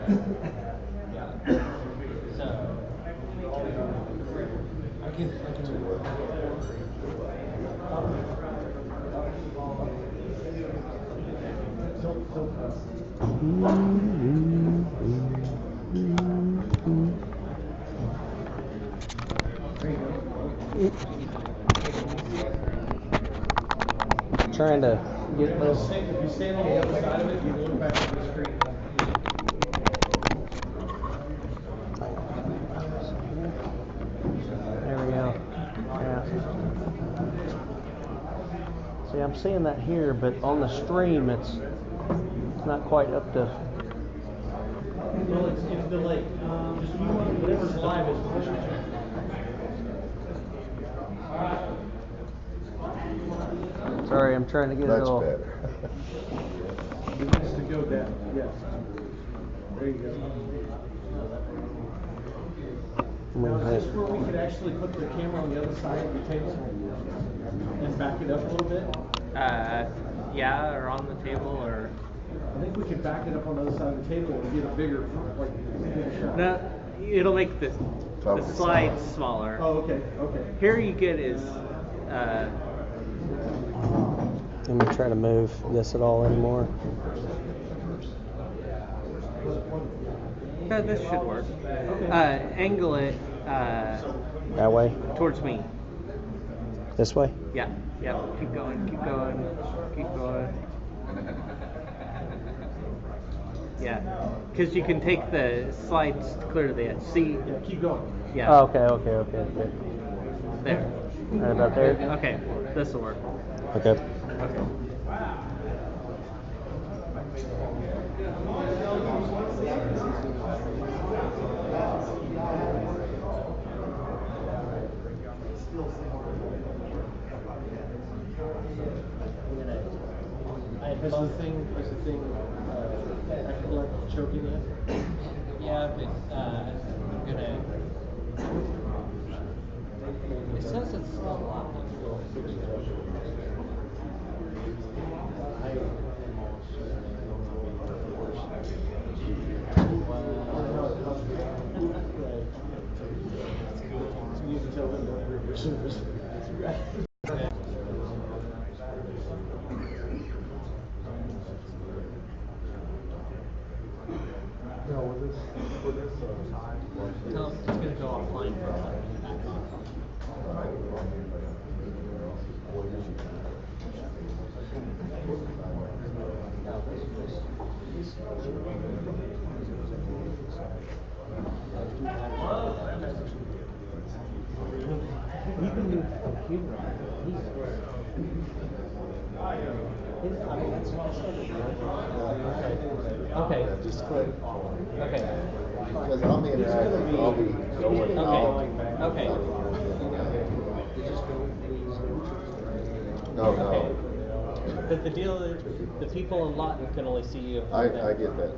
Yeah. So I can. Trying to get this. If you stand on the other side of it, you look back at the screen. There we go. Yeah. See, I'm seeing that here, but on the stream, it's not quite up to. Well, it's delayed. Just you want whatever's live is pushing. Sorry, I'm trying to get it all. Much better. It needs to go down. Yes. There you go. Now, is this where we could actually put the camera on the other side of the table and back it up a little bit? Yeah, or on the table, or I think we could back it up on the other side of the table and get a bigger, bigger shot. no, it'll make the Focus. slides smaller. Oh, okay, okay. Here you get is Let me try to move this at all anymore. no, this should work. Angle it That way? towards me. This way? Yeah, yeah. Keep going, keep going, keep going. Yeah, because you can take the slides clear to the edge. See? Yeah, keep going. Yeah. Oh, okay. There. Right about there? Okay, this will work. Okay. Okay. Is the thing acting like choking yet? Yeah, but I'm gonna. It says it's still locked. You can tell them that your service. No, with this time. No, it's gonna go offline for a second. You can do computer. Okay. Yeah, just click. Okay. Because I'll be interactive, I'll be going. Okay. No. But the deal is, the people in Lawton can only see you. I get that.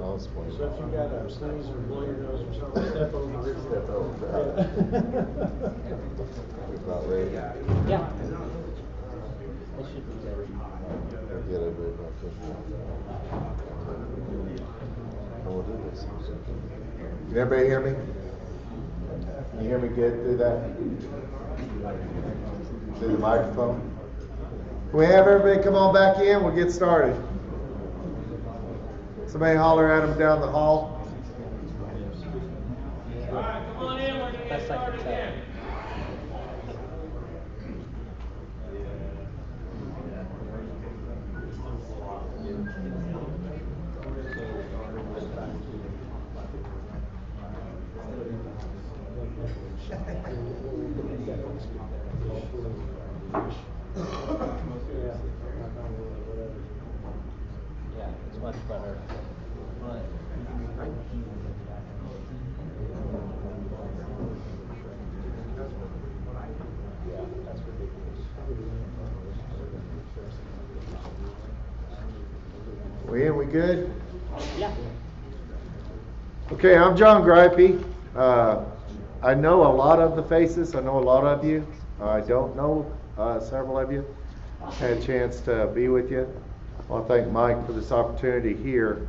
I'll explain. So if you got a sneeze or blow your nose or something, step over it. Step over. It's not ready. Yeah. It should be there. I'll get over it real quick. And we'll do this. Can everybody hear me? Can you hear me good through that? Through the microphone? Can we have everybody come on back in? We'll get started. Somebody holler at them down the hall. Alright, come on in, we're gonna get started again. Yeah, it's much better. We in, we good? Yeah. Okay, I'm John Gripey. I know a lot of the faces. I know a lot of you. I don't know several of you. Had a chance to be with you. I want to thank Mike for this opportunity here.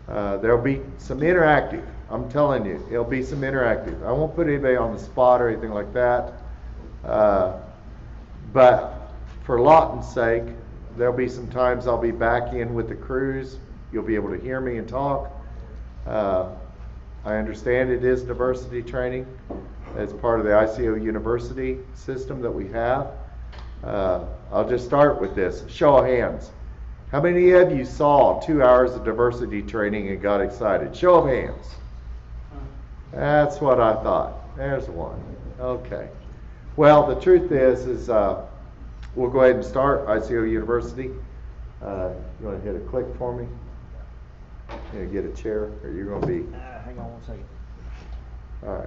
There'll be some interactive. I'm telling you, it'll be some interactive. I won't put anybody on the spot or anything like that. But for Lawton's sake, there'll be some times I'll be back in with the crews. You'll be able to hear me and talk. I understand it is diversity training as part of the ICO University system that we have. I'll just start with this. Show of hands. How many of you saw 2 hours of diversity training and got excited? Show of hands. That's what I thought. There's one. Okay. Well, the truth is we'll go ahead and start ICO University. You want to hit a click for me? You know, get a chair, or you're going to be... Hang on one second. All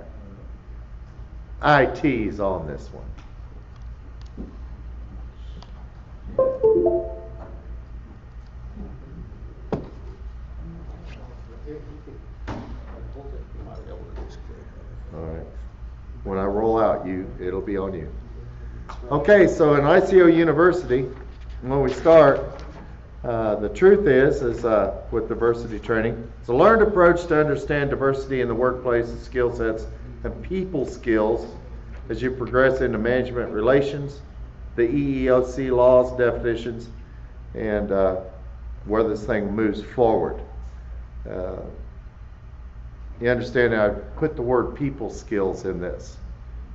right. IT's on this one. All right. When I roll out, it'll be on you. Okay, so in ICO University, when we start, the truth is with diversity training, it's a learned approach to understand diversity in the workplace and skill sets and people skills as you progress into management relations, the EEOC laws, definitions, and where this thing moves forward. You understand, I put the word people skills in this.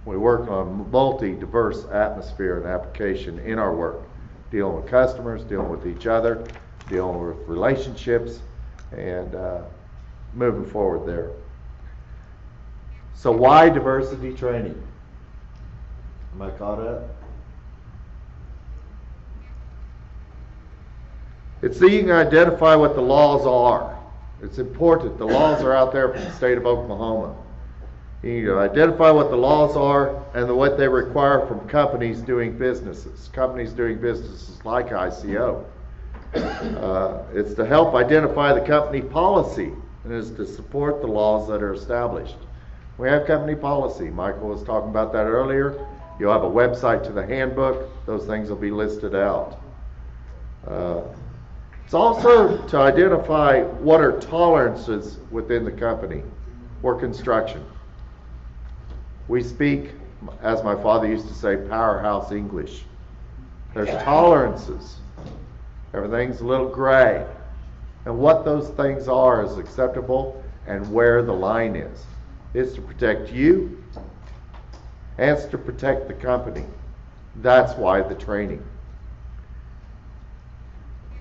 We work on a multi-diverse atmosphere and application in our work, dealing with customers, dealing with each other, dealing with relationships, and moving forward there. So why diversity training? Am I caught up? It's so you can identify what the laws are. It's important. The laws are out there from the state of Oklahoma. You need to identify what the laws are and what they require from companies doing businesses. Companies doing businesses like ICO. It's to help identify the company policy, and is to support the laws that are established. We have company policy. Michael was talking about that earlier. You'll have a website to the handbook. Those things will be listed out. It's also to identify what are tolerances within the company or construction. We speak, as my father used to say, powerhouse English. There's tolerances. Everything's a little gray. And what those things are is acceptable and where the line is. It's to protect you and it's to protect the company. That's why the training.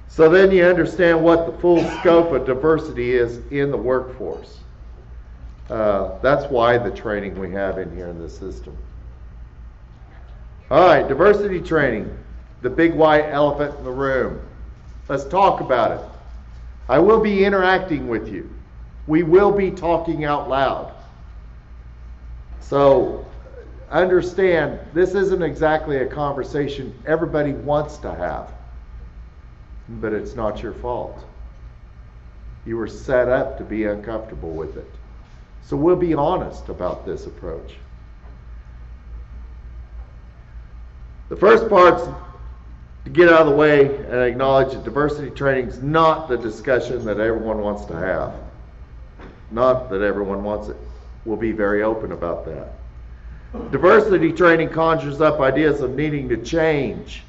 So then you understand what the full scope of diversity is in the workforce. That's why the training we have in here in the system. All right, diversity training, the big white elephant in the room. Let's talk about it. I will be interacting with you. We will be talking out loud. So understand, this isn't exactly a conversation everybody wants to have. But it's not your fault. You were set up to be uncomfortable with it. So we'll be honest about this approach. The first part's to get out of the way and acknowledge that diversity training is not the discussion that everyone wants to have. Not that everyone wants it. We'll be very open about that. Diversity training conjures up ideas of needing to change.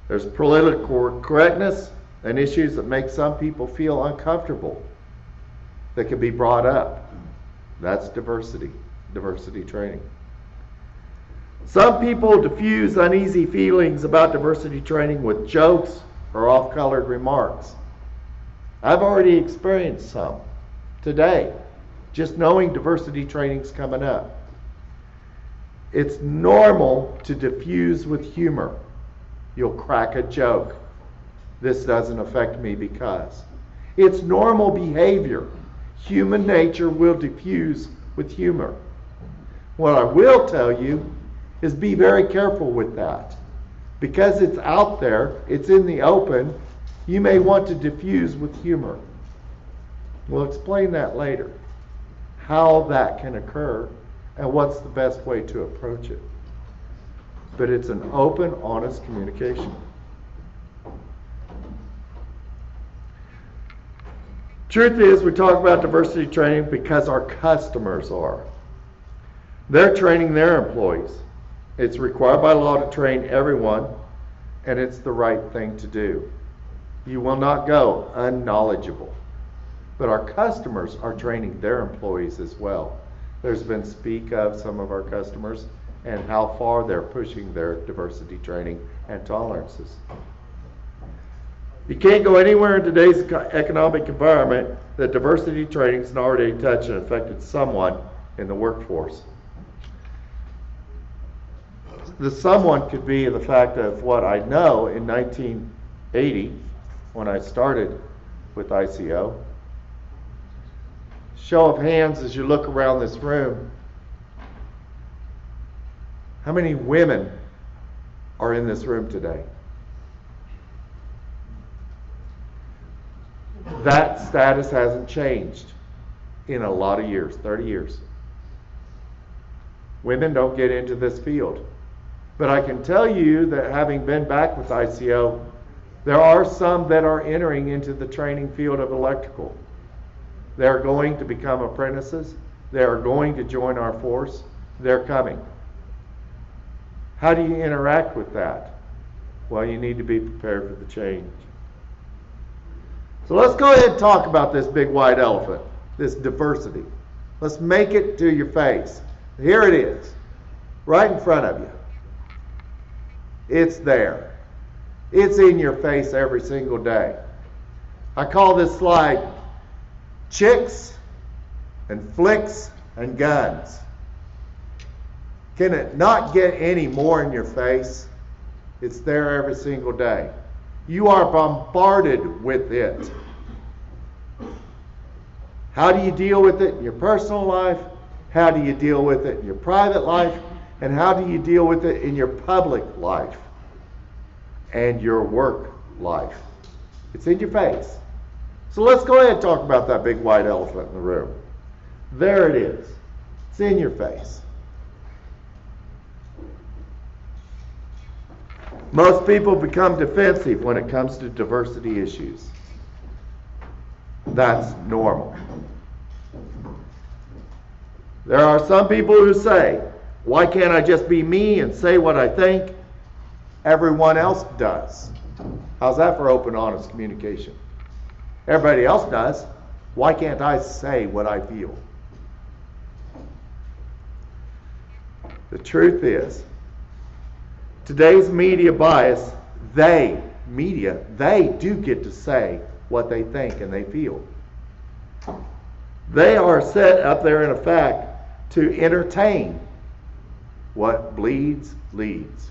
There's political correctness and issues that make some people feel uncomfortable that can be brought up. That's diversity training. Some people diffuse uneasy feelings about diversity training with jokes or off-colored remarks. I've already experienced some today, just knowing diversity training's coming up. It's normal to diffuse with humor. You'll crack a joke. This doesn't affect me because. It's normal behavior. Human nature will diffuse with humor. What I will tell you is be very careful with that. Because it's out there, it's in the open, you may want to diffuse with humor. We'll explain that later. How that can occur and what's the best way to approach it. But it's an open, honest communication. Truth is, we talk about diversity training because our customers are. They're training their employees. It's required by law to train everyone, and it's the right thing to do. You will not go unknowledgeable. But our customers are training their employees as well. There's been speak of some of our customers and how far they're pushing their diversity training and tolerances. You can't go anywhere in today's economic environment that diversity training has not already touched and affected someone in the workforce. The someone could be the fact of what I know in 1980 when I started with ICO. Show of hands as you look around this room. How many women are in this room today? That status hasn't changed in a lot of years, 30 years. Women don't get into this field. But I can tell you that having been back with ICO, there are some that are entering into the training field of electrical. They're going to become apprentices. They're going to join our force. They're coming. How do you interact with that? Well, you need to be prepared for the change. So let's go ahead and talk about this big white elephant, this diversity. Let's make it to your face. Here it is, right in front of you. It's there. It's in your face every single day. I call this slide chicks and flicks and guns. Can it not get any more in your face? It's there every single day. You are bombarded with it. How do you deal with it in your personal life? How do you deal with it in your private life? And how do you deal with it in your public life and your work life? It's in your face. So let's go ahead and talk about that big white elephant in the room. There it is. It's in your face. Most people become defensive when it comes to diversity issues. That's normal. There are some people who say, why can't I just be me and say what I think? Everyone else does. How's that for open, honest communication? Everybody else does. Why can't I say what I feel? The truth is, today's media bias, they do get to say what they think and they feel. They are set up there in effect to entertain. What bleeds, leads.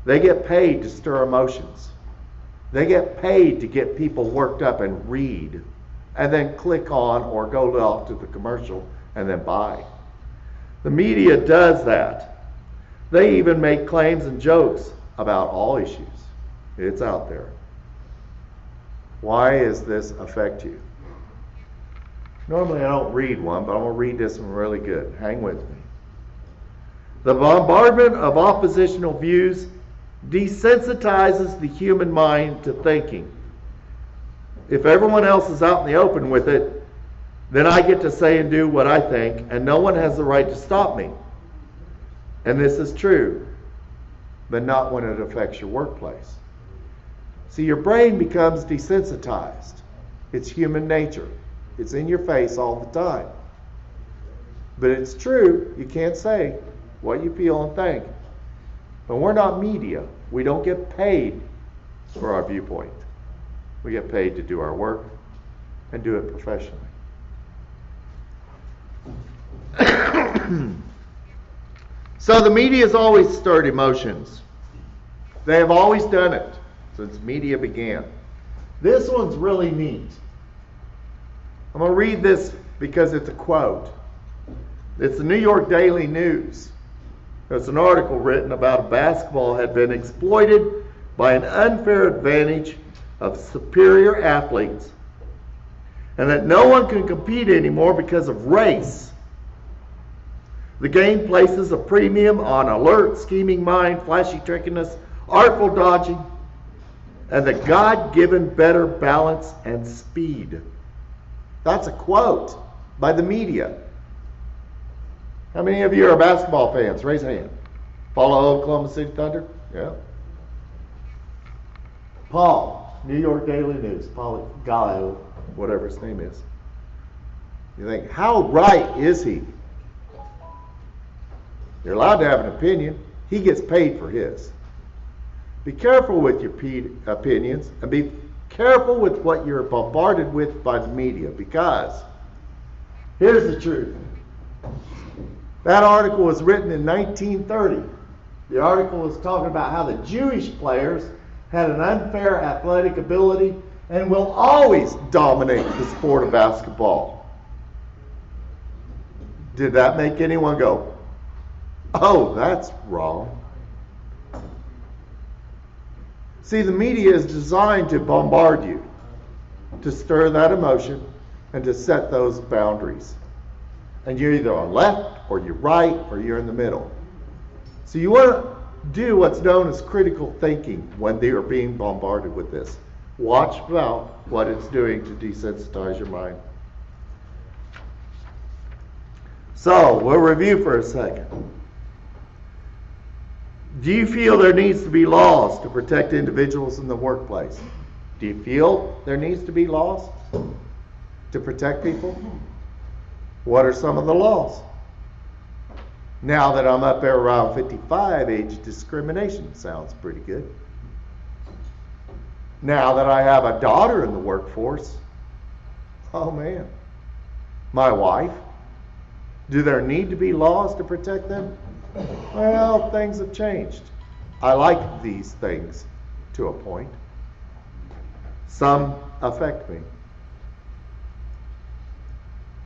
They get paid to stir emotions. They get paid to get people worked up and read, and then click on or go off to the commercial and then buy. The media does that. They even make claims and jokes about all issues. It's out there. Why does this affect you? Normally I don't read one, but I'm going to read this one really good. Hang with me. The bombardment of oppositional views desensitizes the human mind to thinking. If everyone else is out in the open with it, then I get to say and do what I think, and no one has the right to stop me. And this is true, but not when it affects your workplace. See, your brain becomes desensitized. It's human nature. It's in your face all the time. But it's true, you can't say what you feel and think. But we're not media. We don't get paid for our viewpoint. We get paid to do our work and do it professionally. So the media has always stirred emotions. They have always done it since media began. This one's really neat. I'm going to read this because it's a quote. It's the New York Daily News. There's an article written about basketball had been exploited by an unfair advantage of superior athletes, and that no one can compete anymore because of race. The game places a premium on alert, scheming mind, flashy trickiness, artful dodging. and the God-given better balance and speed. That's a quote by the media. How many of you are basketball fans? Raise a hand. Follow Oklahoma City Thunder? Yeah. Paul, New York Daily News, Paul Gallo, whatever his name is. You think, how right is he? You're allowed to have an opinion. He gets paid for his. Be careful with your opinions, and be careful with what you're bombarded with by the media, because here's the truth. That article was written in 1930. The article was talking about how the Jewish players had an unfair athletic ability and will always dominate the sport of basketball. Did that make anyone go, oh, that's wrong? See, the media is designed to bombard you, to stir that emotion, and to set those boundaries. And you're either on left, or you're right, or you're in the middle. So you want to do what's known as critical thinking when they are being bombarded with this. Watch about what it's doing to desensitize your mind. So, we'll review for a second. Do you feel there needs to be laws to protect individuals in the workplace? Do you feel there needs to be laws to protect people? What are some of the laws? Now that I'm up there around 55, age discrimination sounds pretty good. Now that I have a daughter in the workforce, oh man, my wife, do there need to be laws to protect them? Well, things have changed. I like these things to a point. Some affect me.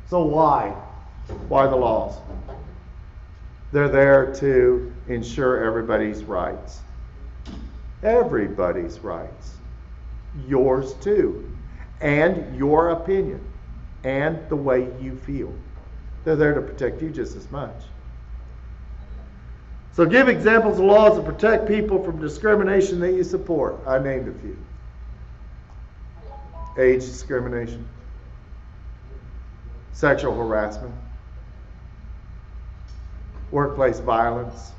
So why? Why the laws? They're there to ensure everybody's rights. Everybody's rights. Yours too. And your opinion. And the way you feel. They're there to protect you just as much. So give examples of laws that protect people from discrimination that you support. I named a few. Age discrimination. Sexual harassment. Workplace violence.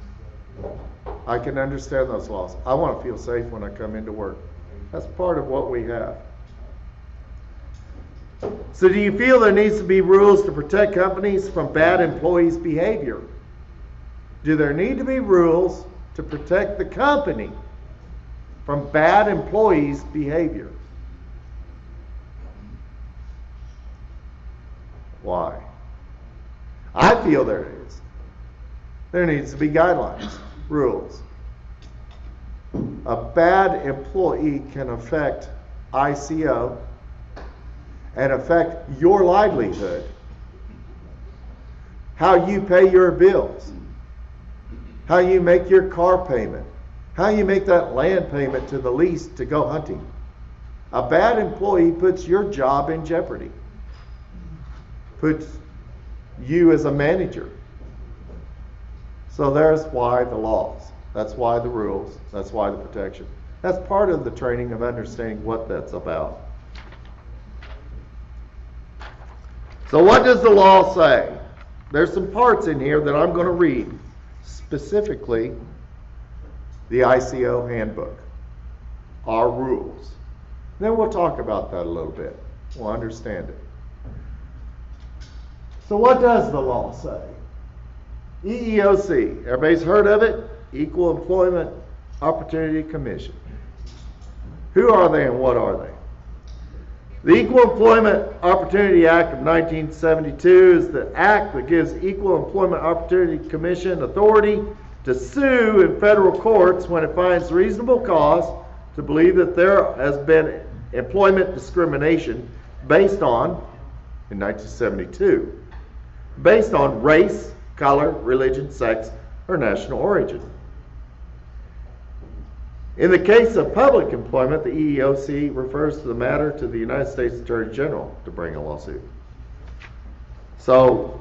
I can understand those laws. I want to feel safe when I come into work. That's part of what we have. So do you feel there needs to be rules to protect companies from bad employees' behavior? Do there need to be rules to protect the company from bad employees' behavior? Why? I feel there is. There needs to be guidelines, rules. A bad employee can affect ICO and affect your livelihood. How you pay your bills. How you make your car payment. How you make that land payment to the lease to go hunting. A bad employee puts your job in jeopardy. Puts you as a manager. So there's why the laws. That's why the rules. That's why the protection. That's part of the training of understanding what that's about. So what does the law say? There's some parts in here that I'm going to read. Specifically, the ICO handbook. Our rules. Then we'll talk about that a little bit. We'll understand it. So what does the law say? EEOC. Everybody's heard of it? Equal Employment Opportunity Commission. Who are they and what are they? The Equal Employment Opportunity Act of 1972 is the act that gives Equal Employment Opportunity Commission authority to sue in federal courts when it finds reasonable cause to believe that there has been employment discrimination based on, in 1972, based on race, color, religion, sex, or national origin. In the case of public employment, the EEOC refers to the matter to the United States Attorney General to bring a lawsuit. So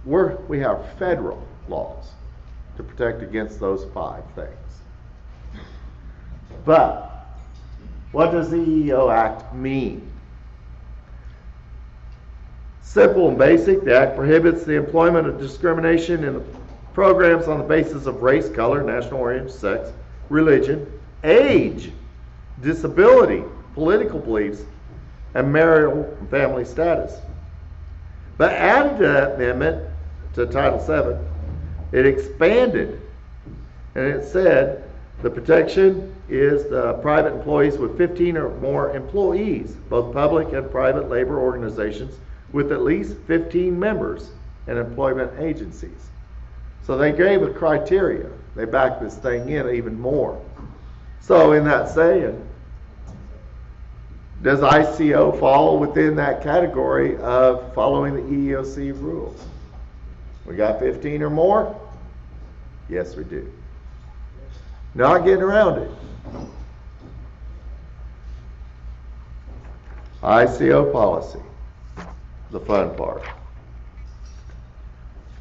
we have federal laws to protect against those 5 things. But What does the EEO Act mean? Simple and basic, the Act prohibits the employment of discrimination in programs on the basis of race, color, national origin, sex, religion, age, disability, political beliefs, and marital and family status. But added to that amendment, to Title VII, it expanded, and it said the protection is the private employees with 15 or more employees, both public and private labor organizations with at least 15 members and employment agencies. So they gave a criteria. They backed this thing in even more. So in that saying, does ICO fall within that category of following the EEOC rules? We got 15 or more? Yes, we do. Not getting around it. ICO policy, the fun part.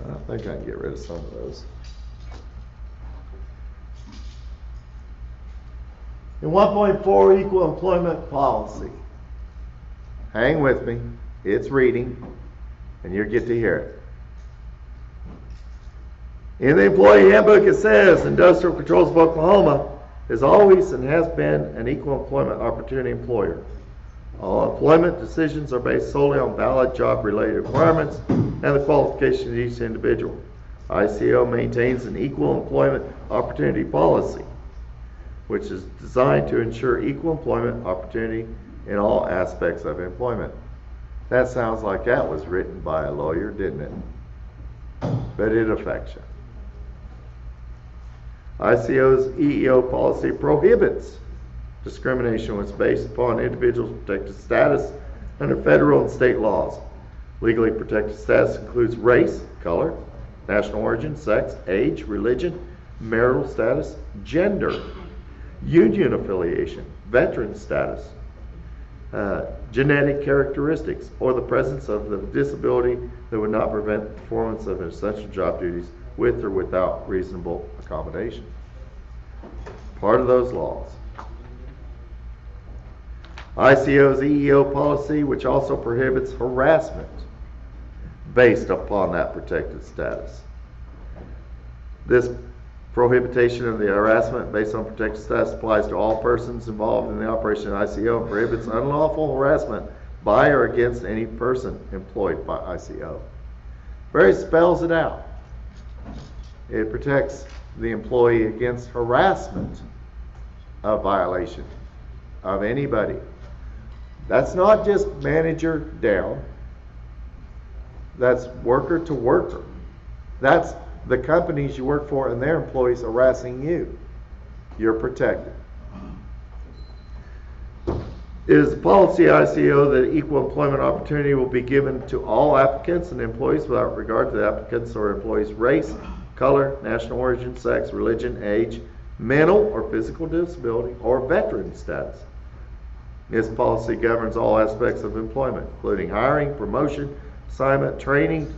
I think I can get rid of some of those. In 1.4, equal employment policy. Hang with me. It's reading, and you'll get to hear it. In the employee handbook, it says, Industrial Controls of Oklahoma is always and has been an equal employment opportunity employer. All employment decisions are based solely on valid job-related requirements and the qualifications of each individual. ICO maintains an equal employment opportunity policy, which is designed to ensure equal employment opportunity in all aspects of employment. That sounds like that was written by a lawyer, didn't it? But it affects you. ICO's EEO policy prohibits discrimination when it's based upon individuals' protected status under federal and state laws. Legally protected status includes race, color, national origin, sex, age, religion, marital status, gender, union affiliation, veteran status, genetic characteristics, or the presence of the disability that would not prevent the performance of essential job duties with or without reasonable accommodation. Part of those laws. ICO's EEO policy, which also prohibits harassment based upon that protected status. This prohibition of the harassment based on protected status applies to all persons involved in the operation of ICO and prohibits unlawful harassment by or against any person employed by ICO. Very spells it out. It protects the employee against harassment of violation of anybody. That's not just manager down. That's worker to worker. That's the companies you work for and their employees harassing you. You're protected. It is the policy ICO that equal employment opportunity will be given to all applicants and employees without regard to the applicant's or employee's race, color, national origin, sex, religion, age, mental or physical disability, or veteran status. This policy governs all aspects of employment, including hiring, promotion, assignment, training,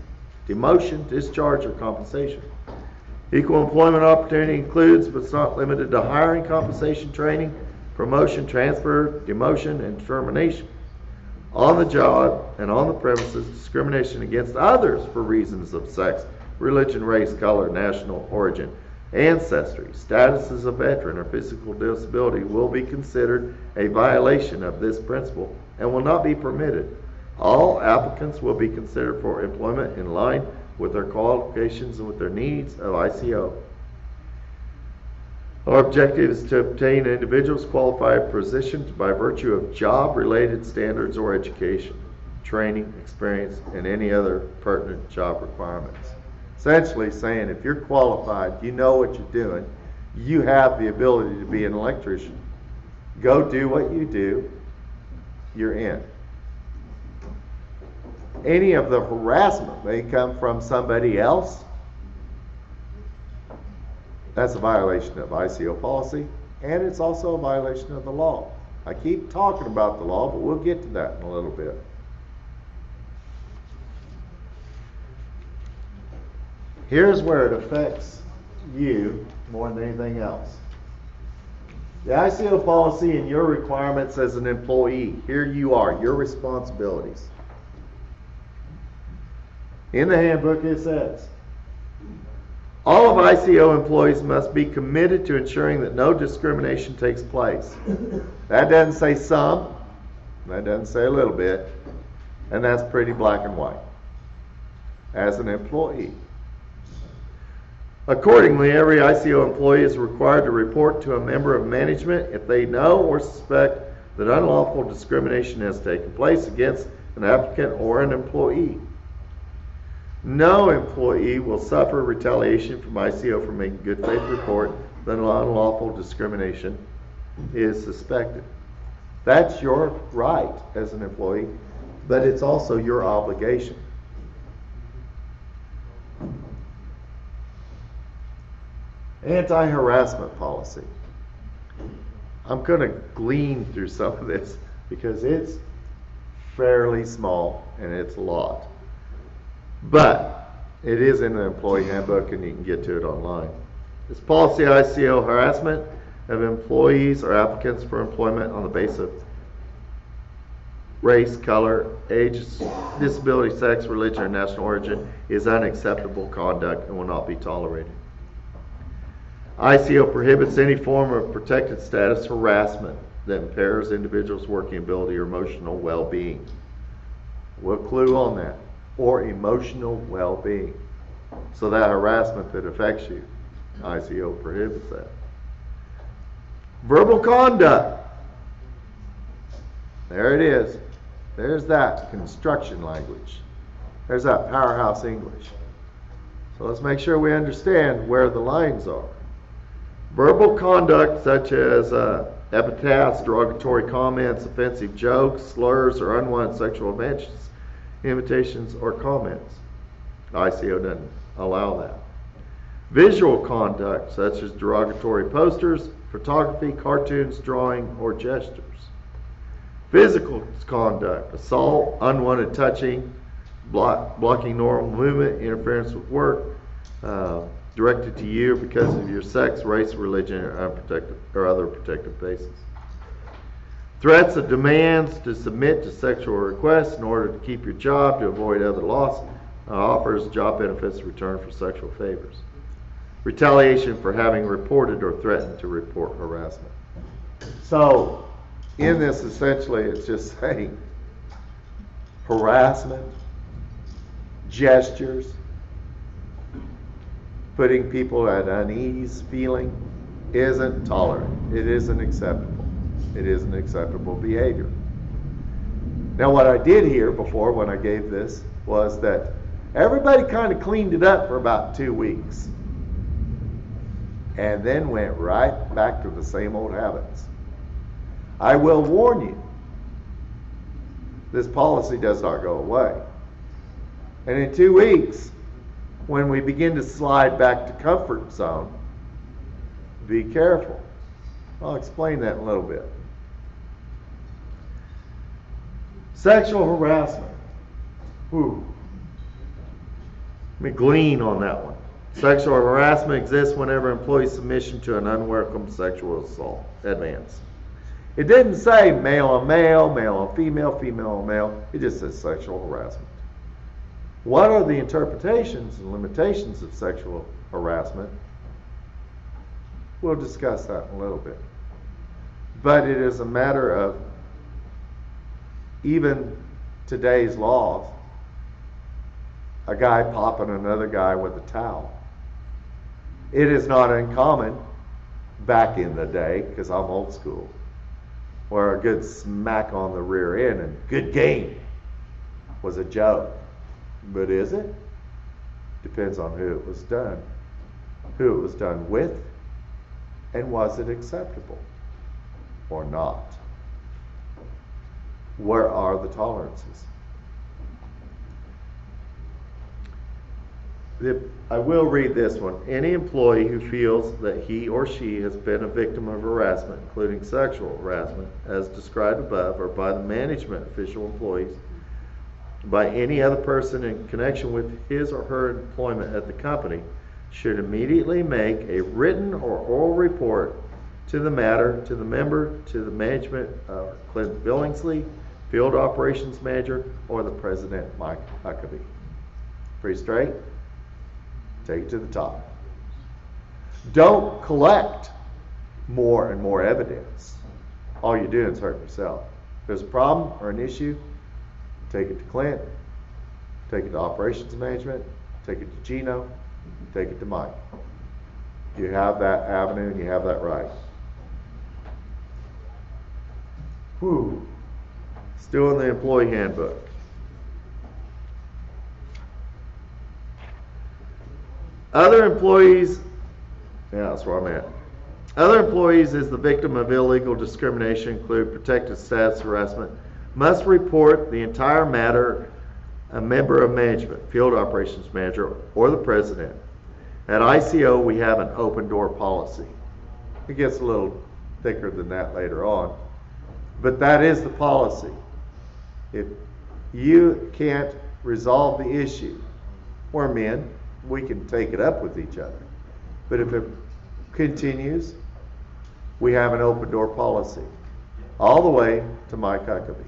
demotion, discharge, or compensation. Equal employment opportunity includes, but is not limited to, hiring, compensation, training, promotion, transfer, demotion, and termination. On the job and on the premises, discrimination against others for reasons of sex, religion, race, color, national origin, ancestry, status as a veteran, or physical disability will be considered a violation of this principle and will not be permitted. All applicants will be considered for employment in line with their qualifications and with their needs of ICO. Our objective is to obtain individuals qualified positions by virtue of job-related standards or education, training, experience, and any other pertinent job requirements. Essentially saying if you're qualified, you know what you're doing, you have the ability to be an electrician. Go do what you do, you're in. Any of the harassment may come from somebody else. That's a violation of ICO policy, and it's also a violation of the law. I keep talking about the law, but we'll get to that in a little bit. Here's where it affects you more than anything else. The ICO policy and your requirements as an employee. Here you are, your responsibilities. In the handbook it says, all of ICO employees must be committed to ensuring that no discrimination takes place. That doesn't say some, that doesn't say a little bit, and that's pretty black and white. As an employee. Accordingly, every ICO employee is required to report to a member of management if they know or suspect that unlawful discrimination has taken place against an applicant or an employee. No employee will suffer retaliation from ICO for making good faith report that unlawful discrimination is suspected. That's your right as an employee, but it's also your obligation. Anti-harassment policy. I'm going to glean through some of this because it's fairly small and it's a lot. But it is in the employee handbook and you can get to it online. This policy ICO harassment of employees or applicants for employment on the basis of race, color, age, disability, sex, religion, or national origin is unacceptable conduct and will not be tolerated. ICO prohibits any form of protected status harassment that impairs individuals' working ability or emotional well-being. We'll clue on that. Or emotional well-being. So that harassment that affects you, ICO prohibits that. Verbal conduct. There it is. There's that construction language. There's that powerhouse English. So let's make sure we understand where the lines are. Verbal conduct such as epithets, derogatory comments, offensive jokes, slurs, or unwanted sexual advances, invitations, or comments. ICO doesn't allow that. Visual conduct such as derogatory posters, photography, cartoons, drawing, or gestures. Physical conduct, assault, unwanted touching, blocking normal movement, interference with work, directed to you because of your sex, race, religion, or other protected bases. Threats of demands to submit to sexual requests in order to keep your job, to avoid other loss, offers job benefits in return for sexual favors. Retaliation for having reported or threatened to report harassment. So, in this essentially it's just saying harassment, gestures, putting people at unease feeling isn't tolerant. It isn't acceptable. It isn't acceptable behavior. Now what I did here before when I gave this was that everybody kind of cleaned it up for about 2 weeks and then went right back to the same old habits. I will warn you, this policy does not go away. And in 2 weeks, when we begin to slide back to comfort zone, be careful. I'll explain that in a little bit. Sexual harassment. Whew. Let me glean on that one. Sexual harassment exists whenever employee submission to an unwelcome sexual assault advance. It didn't say male on male, male on female, female on male. It just says sexual harassment. What are the interpretations and limitations of sexual harassment? We'll discuss that in a little bit. But it is a matter of even today's laws, a guy popping another guy with a towel. It is not uncommon back in the day, because I'm old school, where a good smack on the rear end and good game was a joke. But is it? Depends on who it was done, who it was done with, and was it acceptable or not? Where are the tolerances? I will read this one. Any employee who feels that he or she has been a victim of harassment, including sexual harassment, as described above, or by the management official employees, by any other person in connection with his or her employment at the company, should immediately make a written or oral report to the matter to the member, to the management of Clint Billingsley, field operations manager, or the president, Mike Huckabee. Pretty straight? Take it to the top. Don't collect more and more evidence. All you're doing is hurting yourself. If there's a problem or an issue, take it to Clint, take it to operations management, take it to Gino, take it to Mike. You have that avenue and you have that right. Whew. Still in the employee handbook. Other employees, yeah, that's where I'm at. Other employees is the victim of illegal discrimination include protected status harassment, must report the entire matter a member of management, field operations manager, or the president. At ICO, we have an open door policy. It gets a little thicker than that later on, but that is the policy. If you can't resolve the issue, we're men, we can take it up with each other. But if it continues, we have an open door policy all the way to Mike Huckabee.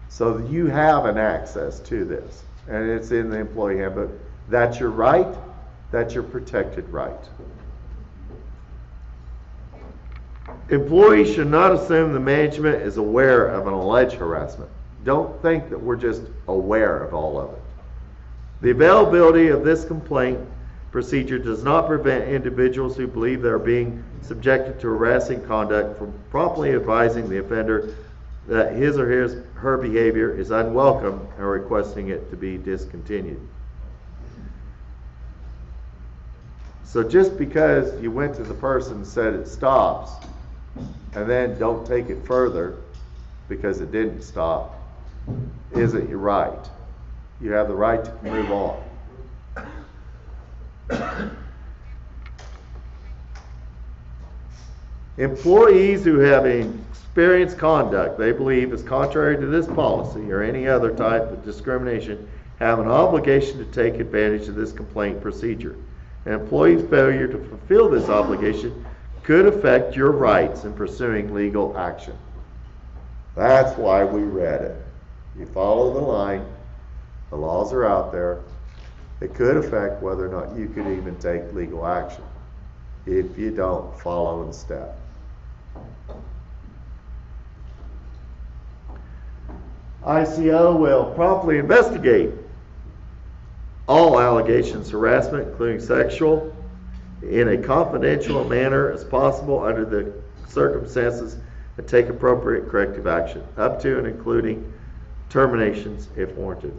So you have an access to this, and it's in the employee handbook. That's your right, that's your protected right. Employees should not assume the management is aware of an alleged harassment. Don't think that we're just aware of all of it. The availability of this complaint procedure does not prevent individuals who believe they are being subjected to harassing conduct from promptly advising the offender that his or her behavior is unwelcome and requesting it to be discontinued. So just because you went to the person and said it stops, and then don't take it further because it didn't stop, isn't your right. You have the right to move on. Employees who have experienced conduct they believe is contrary to this policy or any other type of discrimination have an obligation to take advantage of this complaint procedure. An employee's failure to fulfill this obligation could affect your rights in pursuing legal action. That's why we read it. You follow the line, the laws are out there. It could affect whether or not you could even take legal action if you don't follow in step. ICO will promptly investigate all allegations of harassment, including sexual, in a confidential manner as possible under the circumstances, and take appropriate corrective action, up to and including terminations if warranted.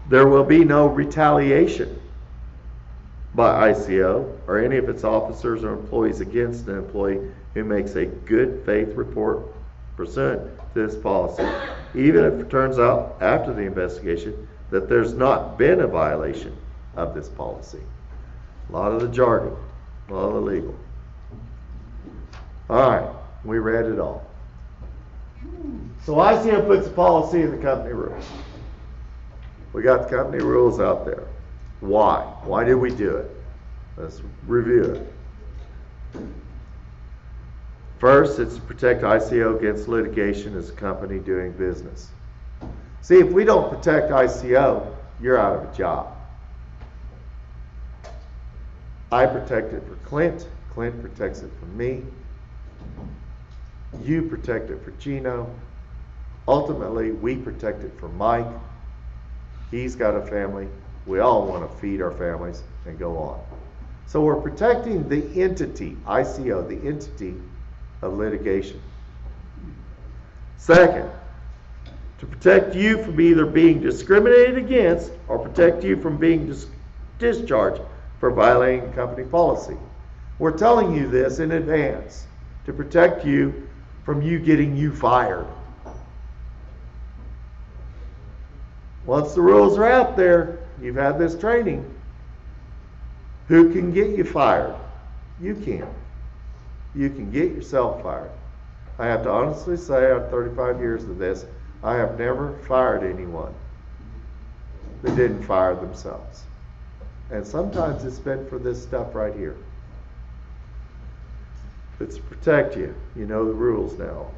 There will be no retaliation by ICO or any of its officers or employees against an employee who makes a good faith report pursuant to this policy, even if it turns out after the investigation that there's not been a violation of this policy. A lot of the jargon, a lot of the legal. All right, we read it all. So ICO puts the policy in the company rules. We got the company rules out there. Why? Why did we do it? Let's review it. First, it's to protect ICO against litigation as a company doing business. See, if we don't protect ICO, you're out of a job. I protect it for Clint. Clint protects it for me. You protect it for Gino. Ultimately, we protect it for Mike. He's got a family. We all want to feed our families and go on. So we're protecting the entity, ICO, the entity of litigation. Second, to protect you from either being discriminated against or protect you from being discharged for violating company policy. We're telling you this in advance to protect you from you getting you fired. Once the rules are out there, you've had this training. Who can get you fired? You can. You can get yourself fired. I have to honestly say, on 35 years of this, I have never fired anyone that didn't fire themselves. And sometimes it's been for this stuff right here. It's to protect you. You know the rules now.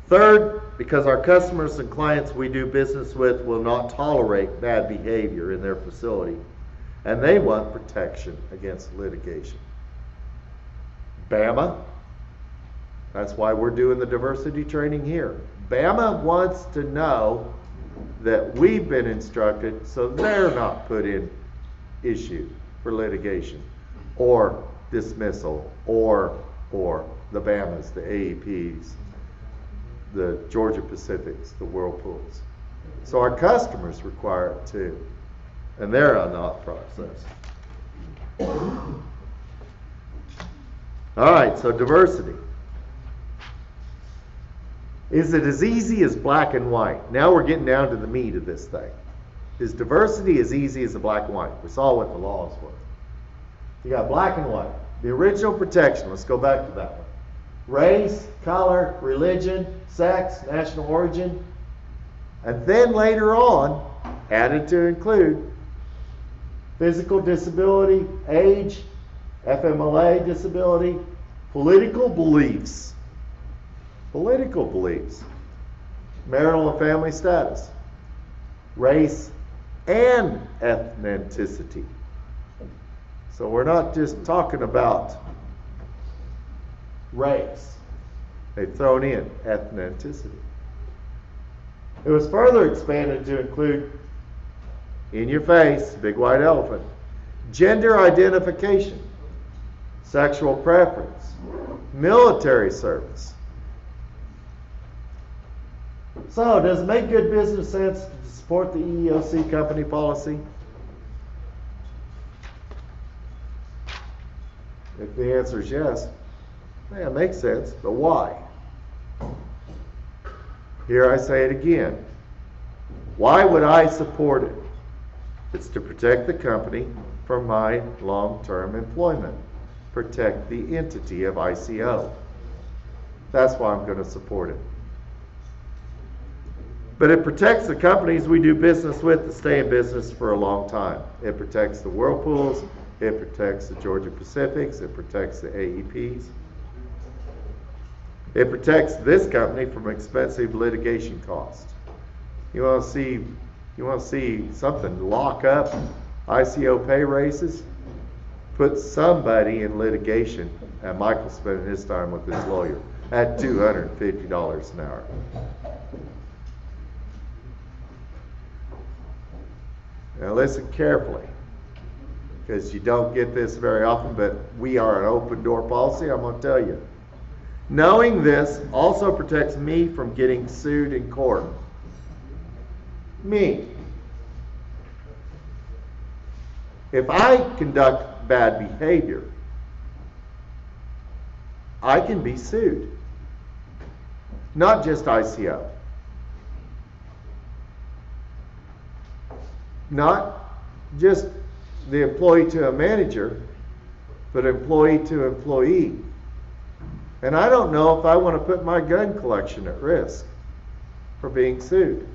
Third, because our customers and clients we do business with will not tolerate bad behavior in their facility, and they want protection against litigation. BAMA, that's why we're doing the diversity training here. BAMA wants to know that we've been instructed so they're not put in issue for litigation or dismissal or the BAMAs, the AEPs, the Georgia Pacifics, the Whirlpools. So our customers require it too, and they're on that process. All right, so diversity. Is it as easy as black and white? Now we're getting down to the meat of this thing. Is diversity as easy as the black and white? We saw what the laws were. You got black and white. The original protection, let's go back to that one. Race, color, religion, sex, national origin, and then later on, added to include physical disability, age, FMLA disability, political beliefs, marital and family status, race, and ethnicity. So we're not just talking about race. They've thrown in ethnicity. It was further expanded to include, in your face, big white elephant, gender identification, sexual preference, military service. So, does it make good business sense to support the EEOC company policy? If the answer is yes, yeah, it makes sense, but why? Here I say it again. Why would I support it? It's to protect the company from my long-term employment. Protect the entity of ICO. That's why I'm going to support it. But it protects the companies we do business with to stay in business for a long time. It protects the Whirlpools. It protects the Georgia Pacifics. It protects the AEPs. It protects this company from expensive litigation costs. You want to see something lock up ICO pay raises? Put somebody in litigation, and Michael's spending his time with his lawyer at $250 an hour. Now listen carefully, because you don't get this very often, but we are an open door policy, I'm going to tell you. Knowing this also protects me from getting sued in court. Me. If I conduct bad behavior, I can be sued. Not just ICO. Not just the employee to a manager, but employee to employee. And I don't know if I want to put my gun collection at risk for being sued.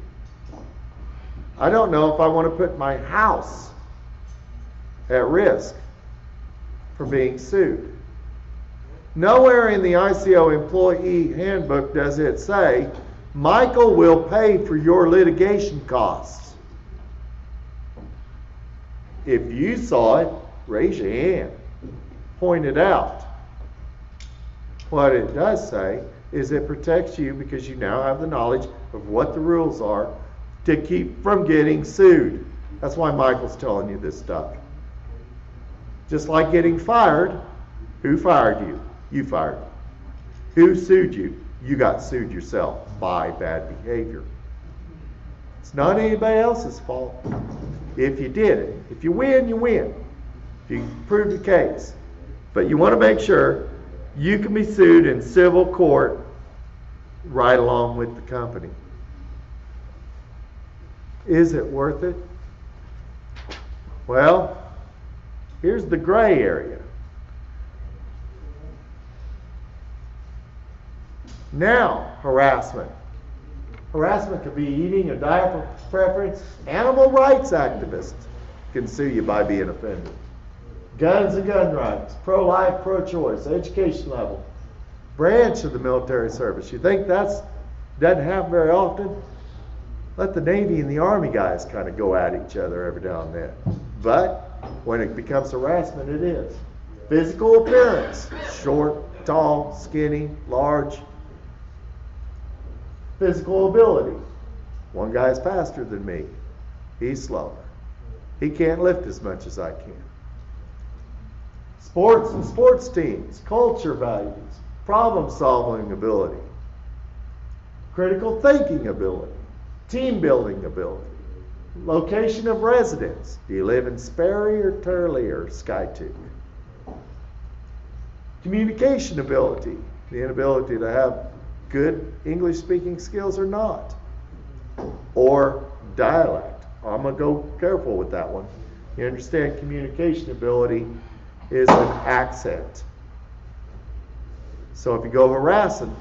I don't know if I want to put my house at risk for being sued. Nowhere in the ICO employee handbook does it say, Michael will pay for your litigation costs. If you saw it, raise your hand. Point it out. What it does say is it protects you because you now have the knowledge of what the rules are to keep from getting sued. That's why Michael's telling you this stuff. Just like getting fired, who fired you? You fired. Who sued you? You got sued yourself by bad behavior. It's not anybody else's fault. If you did it. If you win, you win. If you prove the case. But you want to make sure you can be sued in civil court right along with the company. Is it worth it? Well, here's the gray area. Now, harassment. Harassment could be eating, a diet preference. Animal rights activists can sue you by being offended. guns and gun rights, pro-life, pro-choice, education level, branch of the military service. You think that's doesn't happen very often? Let the Navy and the Army guys kind of go at each other every now and then. But when it becomes harassment, it is. Physical appearance, short, tall, skinny, large. Physical ability. One guy's faster than me. He's slower. He can't lift as much as I can. Sports and sports teams, culture values, problem-solving ability, critical thinking ability, team building ability, location of residence. Do you live in Sperry or Turley or Skytube? Communication ability, the inability to have good English speaking skills or not. Or dialect. I'm going to go careful with that one. You understand communication ability is an accent. So if you go harassing,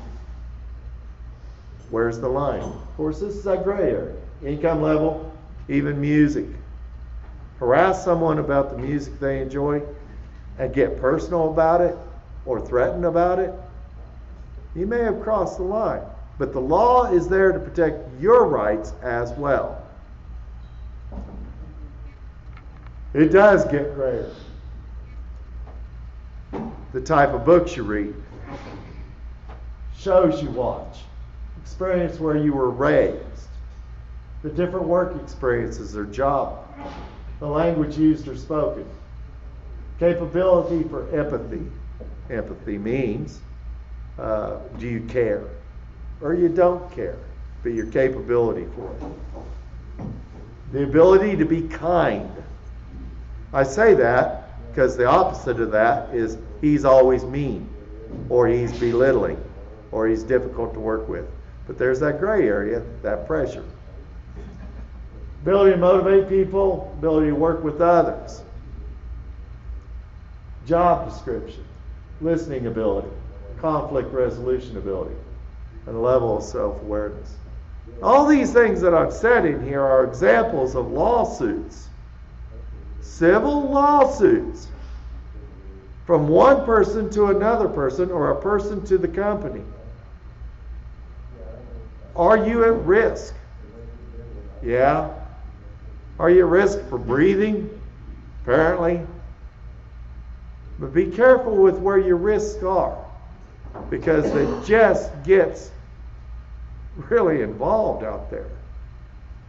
where's the line? Of course, this is that gray area. Income level, even music. Harass someone about the music they enjoy and get personal about it or threaten about it, you may have crossed the line. But the law is there to protect your rights as well. It does get grayer. The type of books you read, shows you watch, experience where you were raised, the different work experiences or job, the language used or spoken, capability for empathy. Empathy means, do you care? Or you don't care, but your capability for it. The ability to be kind. I say that because the opposite of that is he's always mean, or he's belittling, or he's difficult to work with. But there's that gray area, that pressure. Ability to motivate people, ability to work with others. Job description, listening ability, conflict resolution ability, and a level of self-awareness. All these things that I've said in here are examples of lawsuits, civil lawsuits, from one person to another person or a person to the company. Are you at risk? Yeah. Are you at risk for breathing? Apparently. But be careful with where your risks are, because it just gets really involved out there.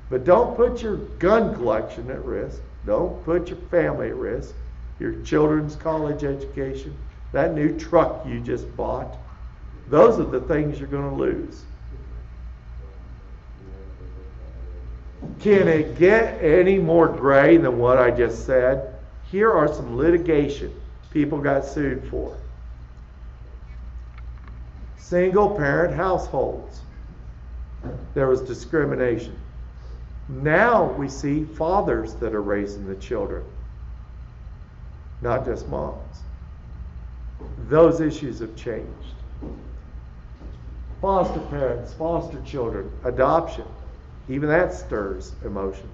But don't put your gun collection at risk. Don't put your family at risk. Your children's college education, that new truck you just bought. Those are the things you're going to lose. Can it get any more gray than what I just said? Here are some litigation people got sued for. Single parent households. There was discrimination. Now we see fathers that are raising the children, not just moms. Those issues have changed. Foster parents, foster children, adoption. Even that stirs emotion.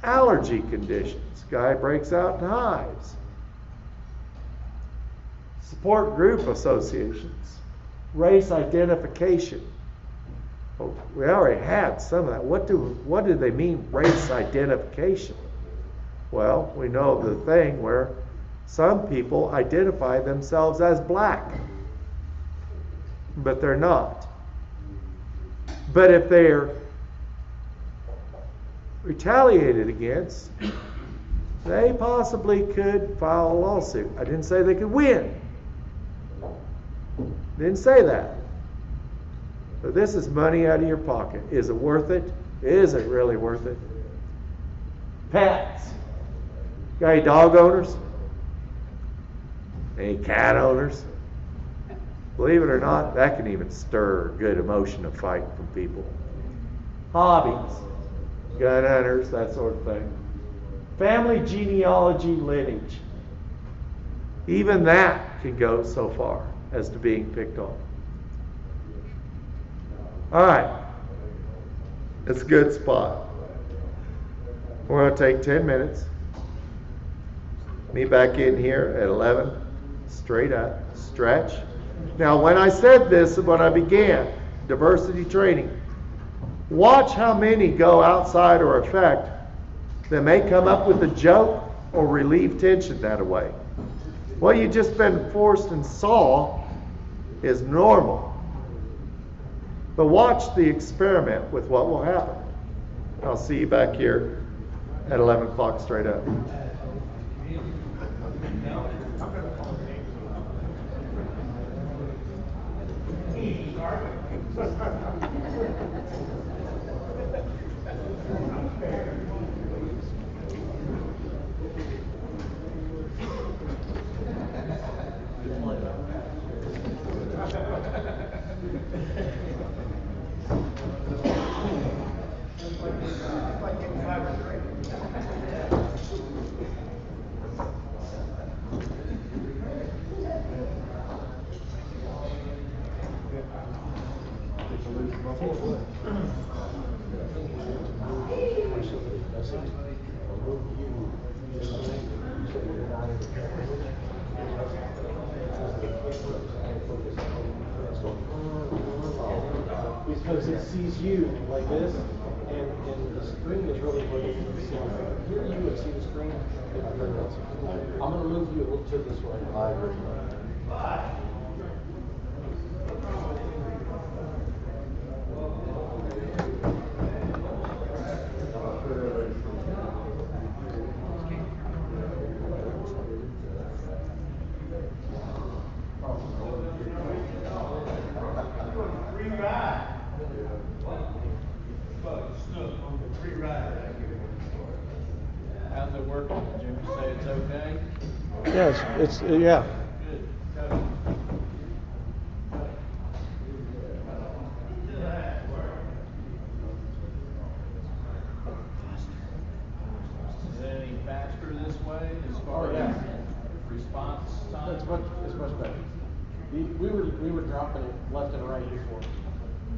Allergy conditions. Guy breaks out in hives. Support group associations. Race identification. Oh, we already had some of that. What do they mean, race identification? Well, we know the thing where some people identify themselves as black, but they're not. But if they're retaliated against, they possibly could file a lawsuit. I didn't say they could win. Didn't say that. But this is money out of your pocket. Is it worth it? Is it really worth it? Pets. Got any dog owners? Any cat owners? Believe it or not, that can even stir good emotion of fight from people. Hobbies. Gun hunters, that sort of thing. Family genealogy lineage. Even that can go so far as to being picked on. All right. It's a good spot. We're going to take 10 minutes. me back in here at 11, straight up, stretch. Now, when I said this, when I began diversity training, watch how many go outside or affect that may come up with a joke or relieve tension that way. What you just been forced and saw is normal. But watch the experiment with what will happen. I'll see you back here at 11 o'clock straight up. Because it sees you like this, and the screen is really what it can see. Here you would see the screen. I'm going to move you a little to this way. I agree. How's it working? Did Jimmy say it's okay? Yeah, it's yeah. Is it any faster this way as far as response time? It's much better. We were dropping it left and right before,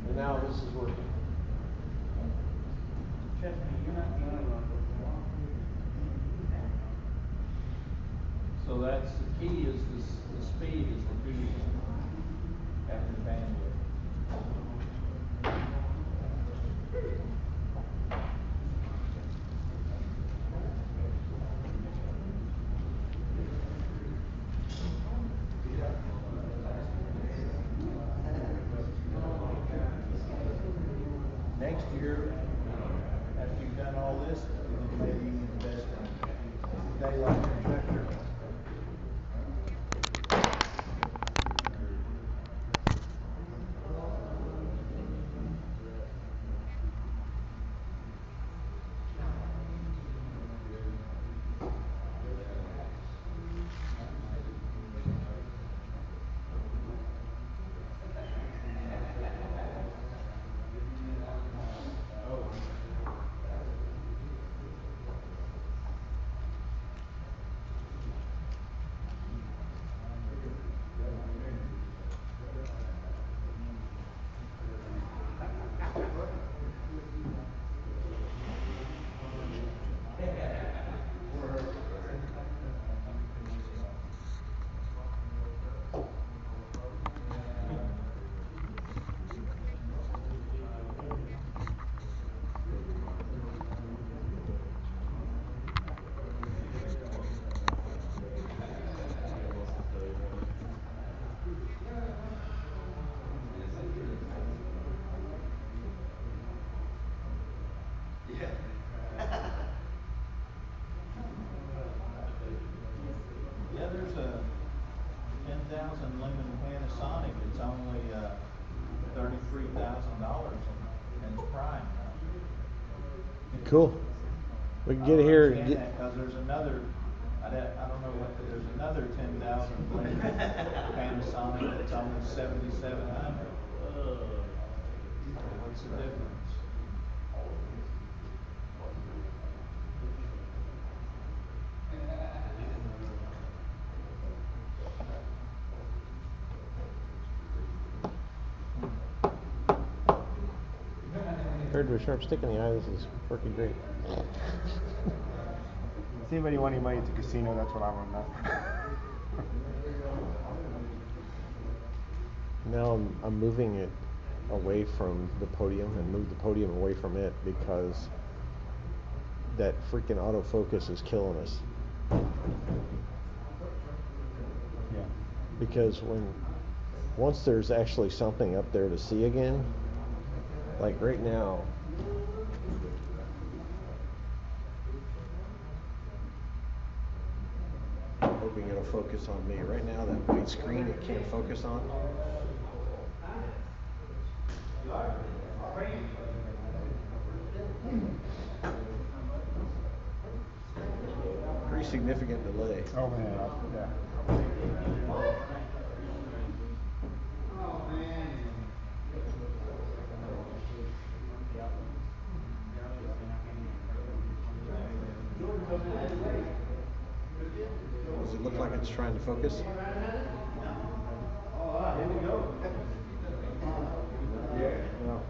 and now this is working. So that's the key is the speed is the key after the bandwidth. Next year, after you've done all this, maybe you can invest in daylight projector. Yeah, there's a 10,000 lumen Panasonic. It's only $33,000 in prime. Cool. We can get it here. And get, Because there's another. I don't know what. There's another 10,000 lumen Panasonic that's only 7,700. What's the difference? compared to a sharp stick in the eye, this is working great. Does anybody want any money at the casino? That's what I want to know. Now I'm moving it away from the podium and move the podium away from it because that freaking autofocus is killing us. Yeah. Because once there's actually something up there to see again, like right now, I'm hoping it'll focus on me. Right now, that white screen it can't focus on. Pretty significant delay. Oh man, yeah. Does it look like it's trying to focus? Well,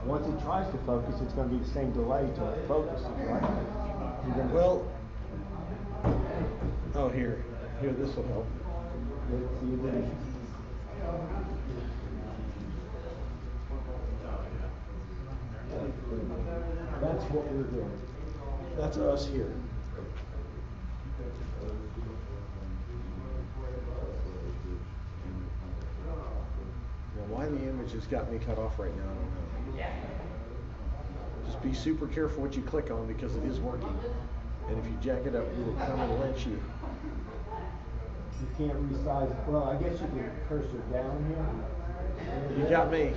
once it tries to focus, it's going to be the same delay till it focuses, right? You're gonna- Well, oh here, this will help. That's what we're doing. That's us here. Now, why the image has got me cut off right now, I don't know. Just be super careful what you click on because it is working. And if you jack it up, it will come and lynch you. You can't resize. Well, I guess you can cursor down here. You got me. Is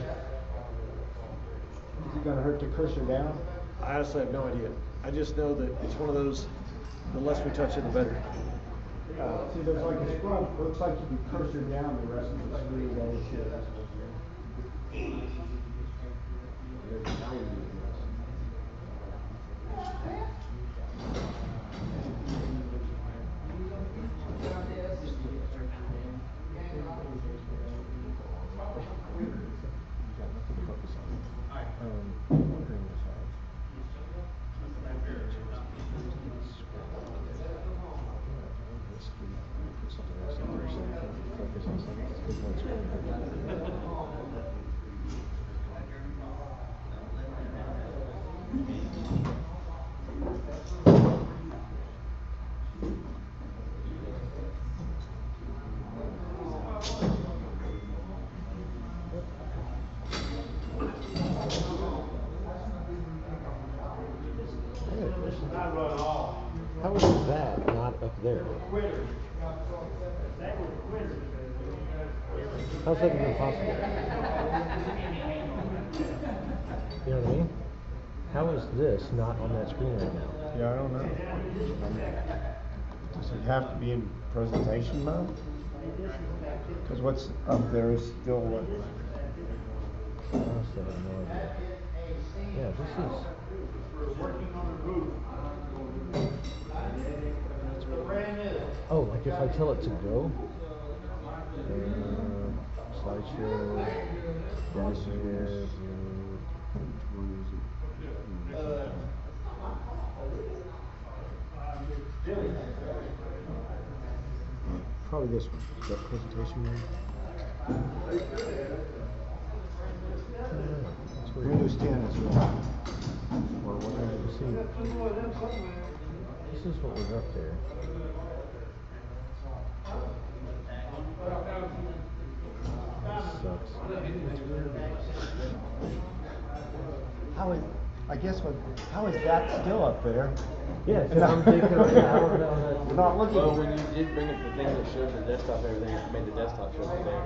it going to hurt to cursor down? I honestly have no idea. I just know that it's one of those, the less we touch it, the better. See, there's like a scroll. It looks like you can cursor down the rest of the screen. How is that not up there? How's that even possible? You know what I mean? How is this not on that screen right now? Yeah, I don't know. Does it have to be in presentation mode? Because what's up there is still what? Honestly, I have no idea. Yeah, this is. Oh, like if I tell it to go? Slideshow, dashboard, probably this one. Is that presentation mode? Windows 10 is what? Or whatever you see. This is what was up there. This sucks. How is that still up there? Yeah, because I'm thinking of how We're not looking. Well, when you did bring up the thing that showed the desktop, everything, it made the desktop show up there.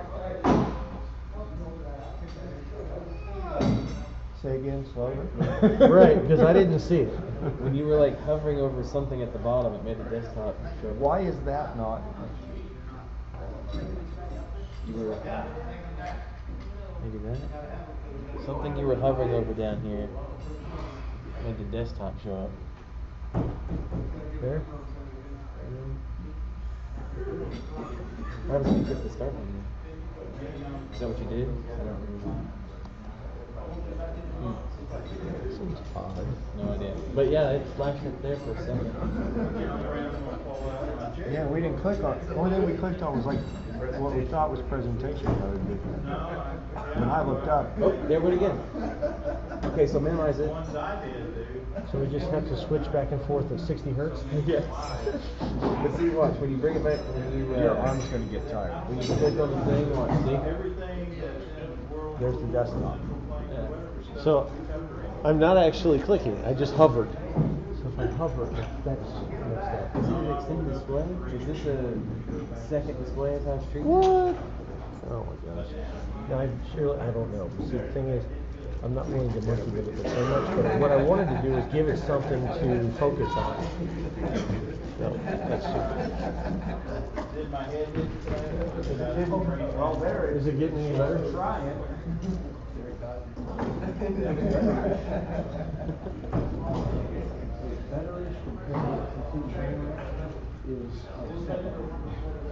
Say again, slower. Right, because I didn't see it. When you were like hovering over something at the bottom, it made the desktop show up. Why is that not? You were maybe that something you were hovering over down here made the desktop show up. There? How did you click the start menu? Is that what you did? I don't remember. Seems odd. No idea. But yeah, it flashed up there for a second. Yeah, we didn't click on, the only thing we clicked on was like what we thought was presentation code, but when I looked up. Oh, there it went again. Okay, so minimize it. Ones I did, dude. So we just have to switch back and forth at 60 hertz? Yes. But see, watch, when you bring it back, when you, Your arm's gonna get tired. when you click on the thing, watch, see? Everything that's in the world. There's the desktop. Yeah. So I'm not actually clicking, I just hovered. So if I hover, that's mixed up. Is it an extended display? Is this a second display attached treatment? What? Oh my gosh. Now, I don't know. See, the thing is, I'm not willing to monkey with it so much, but what I wanted to do is give it something to focus on. No, that's Did my head hit the Well, there Is it getting any better? Try it.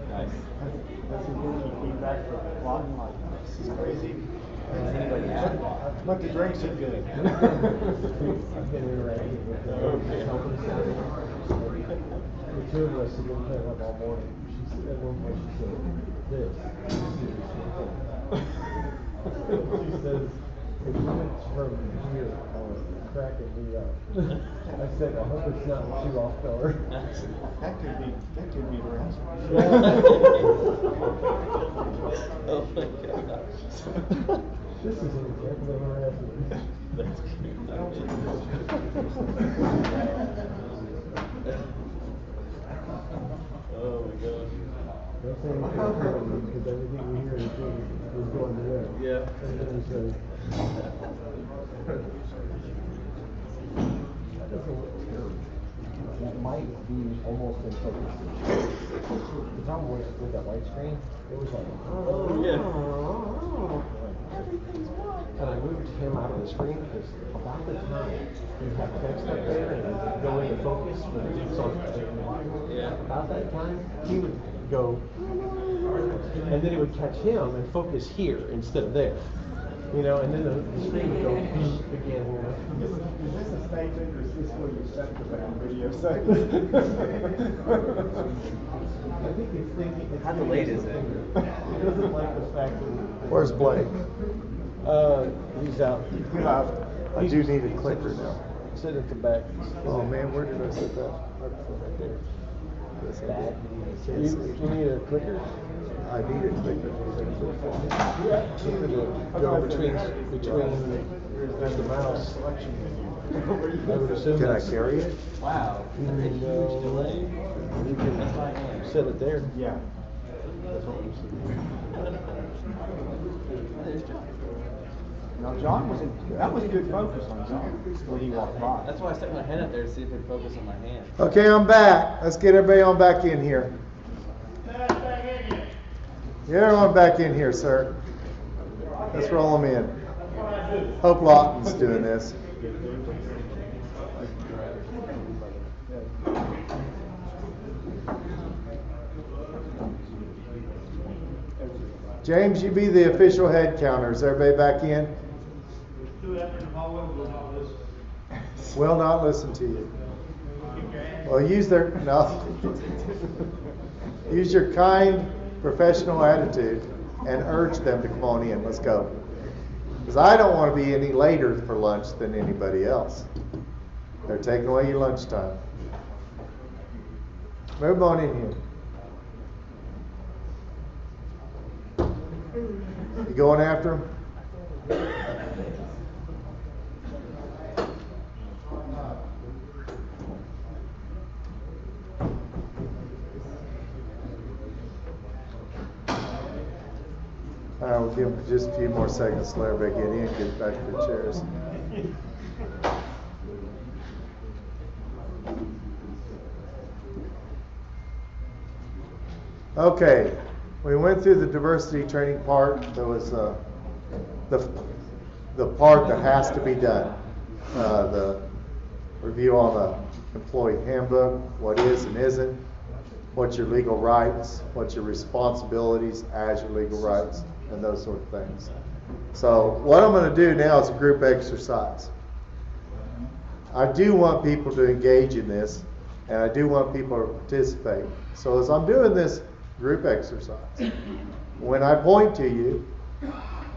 Nice. That's some good feedback for vlogging, like, this is crazy. Anybody have? But the drinks are good. I've been interacting with the two of us have been playing up all morning. She said, at one point, she said, this. She says, if you went from here, cracking me up. I said, I hope it's not too off color. That could be harassment. Oh my gosh. This is an example of harassment. That's cute. Oh my gosh. That's saying it's because everything we hear is going to there. Yeah. And then he says, that doesn't look terrible. That might be almost in focus. The problem was with that white screen, it was like, Oh yeah. and I moved him out of the screen because about the time you have text up there and it would go into focus when it's on. Yeah. About that time, he would go, and then it would catch him and focus here instead of there. You know, and then the screen would go again. You know. Is this a statement or is this where you set the band video site? I think he's thinking. How delayed is it? He doesn't like the fact that. Where's Blake? He's out. He left. I do need a clicker now. Sit at the back. Oh man, where did I set that? Right there. This one. Back. Can't You see. need a clicker? I need a clicker. Go between the mouse. I would assume. Can I that's- carry it? Wow. That's a huge delay. You can set it there. Yeah. That's what we see. Now, John that was a good focus on John when he walked by. That's why I stuck my hand up there to see if it'd focus on my hand. Okay, I'm back. Let's get everybody on back in here. Get everyone back in here, sir. Let's roll them in. Hope Lawton's doing this. James, you be the official head counter. Is everybody back in? Will not listen to you. Well, use your kind, professional attitude and urge them to come on in. Let's go. Because I don't want to be any later for lunch than anybody else. They're taking away your lunchtime. Move on in here. You going after him? All right, we'll give them just a few more seconds to let everybody get in, get back to the chairs. Okay, we went through the diversity training part. There was the part that has to be done. The review on the employee handbook, what is and isn't, what's your legal rights, what's your responsibilities as your legal rights, and those sort of things. So what I'm going to do now is a group exercise. I do want people to engage in this, and I do want people to participate. So as I'm doing this group exercise, when I point to you,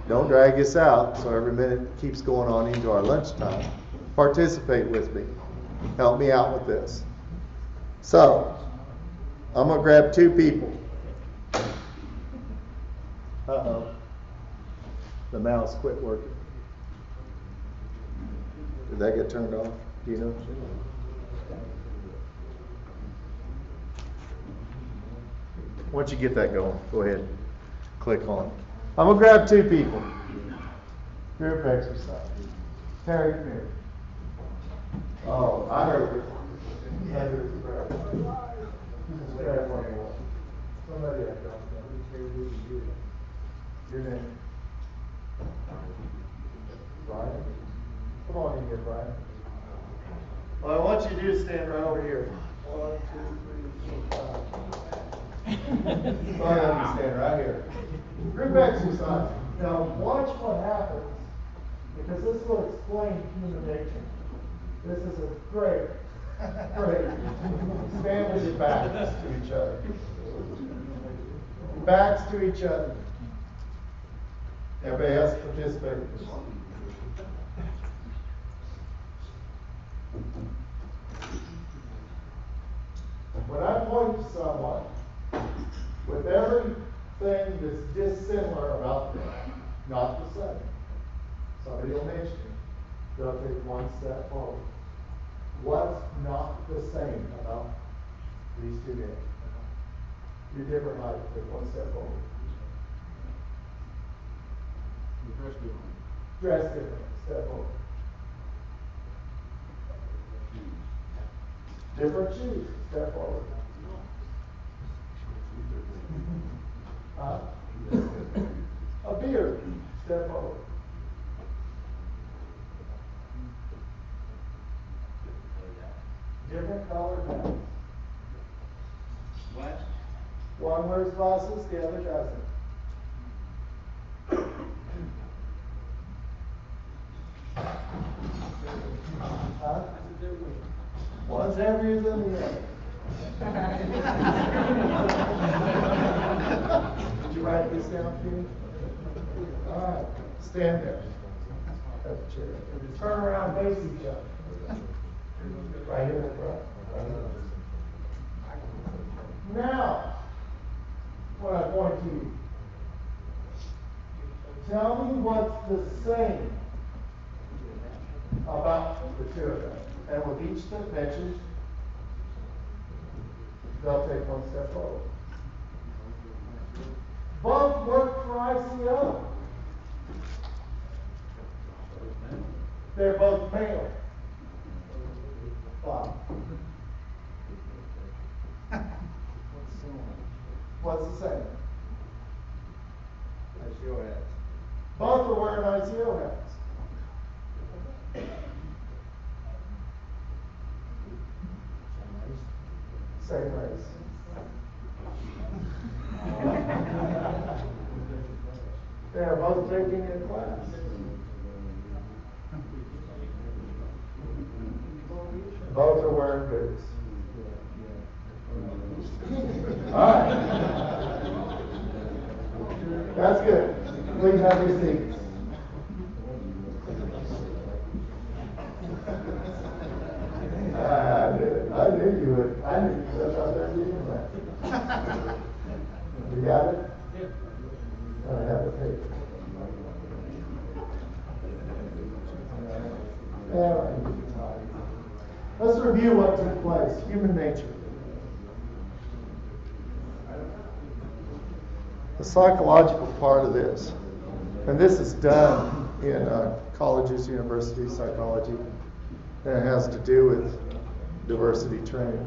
don't drag us out so every minute keeps going on into our lunchtime. Participate with me. Help me out with this. So, I'm going to grab 2 people. Uh-oh. The mouse quit working. Did that get turned off? Do you know? Once you get that going, go ahead. Click on it. I'm going to grab 2 people. Group exercise. Terry, come here. Oh, I heard it. Heather's grab. Just grab one more. Somebody else. Your name? Brian? Come on in here, Brian. Well, I want you to do stand right over here. 1, 2, 3, 4, 5. Go ahead and stand right here. Group exercise. Now watch what happens, because this will explain human nature. This is a great. Stand with your backs to each other. Backs to each other. Everybody has to participate. When I point to someone with everything that's dissimilar about them, not the same, somebody will mention it, they'll take one step forward. What's not the same about these 2 men? You're different height, take one step forward. Dress different, step forward. Different shoes, step forward. A beard, step forward. Different colored hats. What? One wears glasses, the other doesn't. Huh? One's heavier than the other. Did you write this down, Kenny? All right, stand there. Have a chair. Turn around, face each other. Right here in the front. Now, when I point to you, tell me what's the same about the 2 of them. And with each that mentions, they'll take one step forward. Both work for ICO. They're both male. Wow. What's the same? ICO hats. Both are wearing ICO hats. Same race. They are both taking a class. Both are wearing boots. All right. That's good. Please have your seats. I knew you would. I knew you would. I there doing that. You got it? I have the paper. All right. Let's review what took place. Human nature. The psychological part of this, and this is done in colleges, universities, psychology, and it has to do with diversity training.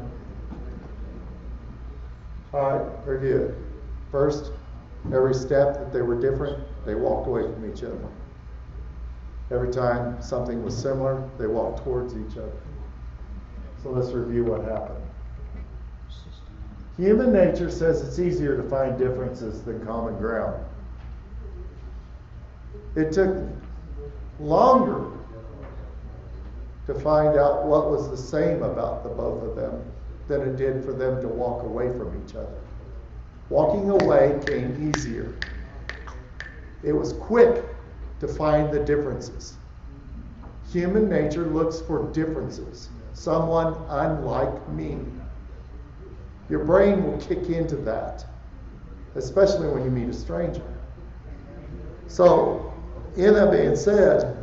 All right, review it. First, every step that they were different, they walked away from each other. Every time something was similar, they walked towards each other. So let's review what happened. Human nature says it's easier to find differences than common ground. It took longer to find out what was the same about the both of them than it did for them to walk away from each other. Walking away came easier. It was quick to find the differences. Human nature looks for differences. Someone unlike me. Your brain will kick into that, especially when you meet a stranger. So, in that being said,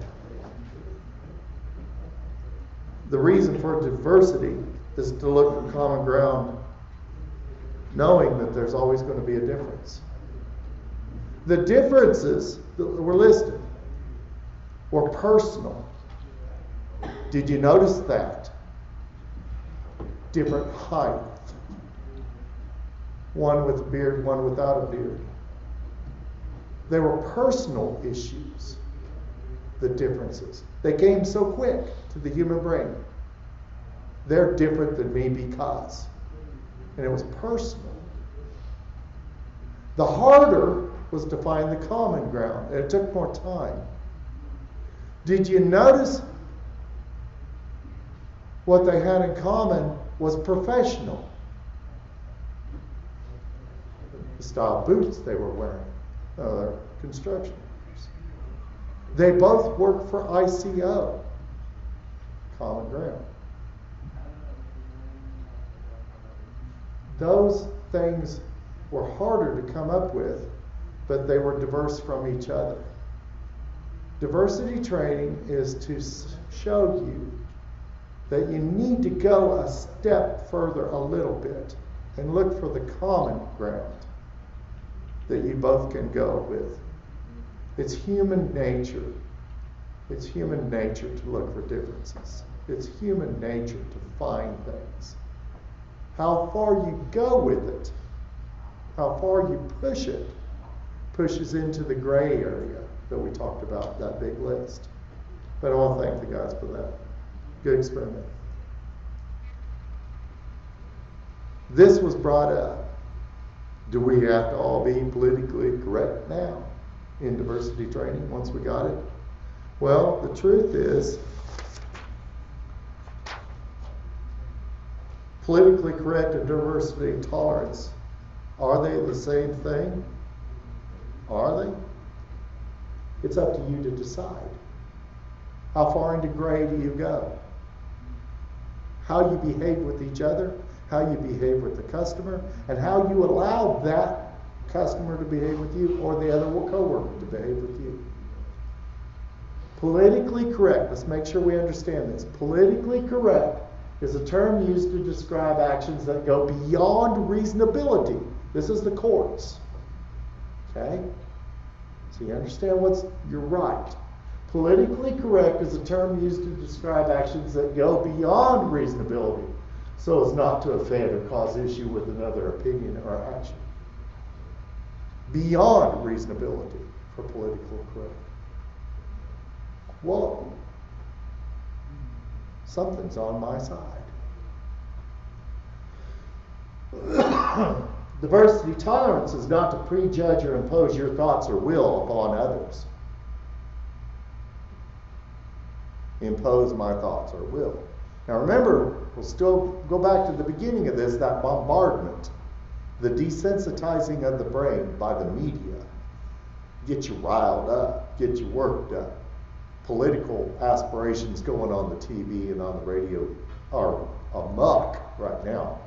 the reason for diversity is to look for common ground, knowing that there's always going to be a difference. The differences that were listed were personal. Did you notice that? Different height. One with a beard, one without a beard. They were personal issues, the differences. They came so quick to the human brain. They're different than me because. And it was personal. The harder was to find the common ground, and it took more time. Did you notice what they had in common was professional? The style of boots they were wearing. They're construction workers. They both worked for ICO. Common ground. Those things were harder to come up with, but they were diverse from each other. Diversity training is to show you that you need to go a step further a little bit and look for the common ground that you both can go with. It's human nature. It's human nature to look for differences. It's human nature to find things. How far you go with it, how far you push it, pushes into the gray area that we talked about, that big list. But I want to thank the guys for that. Good experiment. This was brought up. Do we have to all be politically correct now in diversity training once we got it? Well, the truth is, politically correct and diversity and tolerance, are they the same thing? Are they? It's up to you to decide. How far into gray do you go? How you behave with each other, how you behave with the customer, and how you allow that customer to behave with you or the other coworker to behave with you. Politically correct, let's make sure we understand this. Politically correct is a term used to describe actions that go beyond reasonability. This is the courts. Okay? So you understand you're right. Politically correct is a term used to describe actions that go beyond reasonability so as not to offend or cause issue with another opinion or action. Beyond reasonability for political correct. Whoa. Something's on my side. Diversity tolerance is not to prejudge or impose your thoughts or will upon others. Impose my thoughts or will. Now remember, we'll still go back to the beginning of this, that bombardment, the desensitizing of the brain by the media. Get you riled up, get you worked up. Political aspirations going on the TV and on the radio are amok right now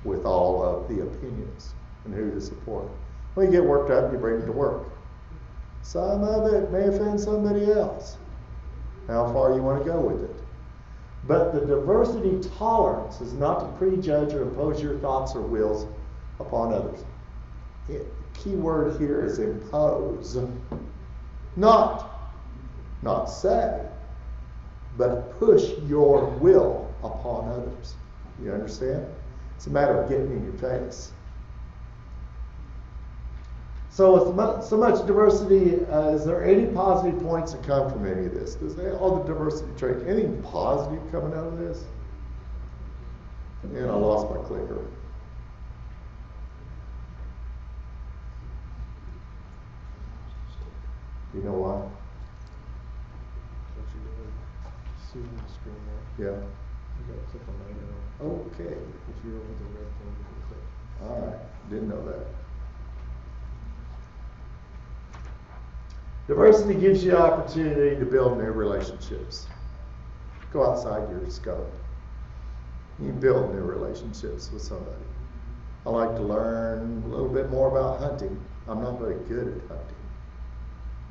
with all of the opinions and who to support. When you get worked up, you bring it to work. Some of it may offend somebody else. How far you want to go with it. But the diversity tolerance is not to prejudge or impose your thoughts or wills upon others. The key word here is impose. Not say, but push your will upon others. You understand? It's a matter of getting in your face. So with so much diversity, is there any positive points that come from any of this? All the diversity training, anything positive coming out of this? And I lost my clicker. You know why? See the screen there? Yeah. You gotta click on my arrow. Okay. If you're over the red thing, you can click. All right. Didn't know that. Diversity gives you opportunity to build new relationships. Go outside your scope. You build new relationships with somebody. I like to learn a little bit more about hunting. I'm not very good at hunting.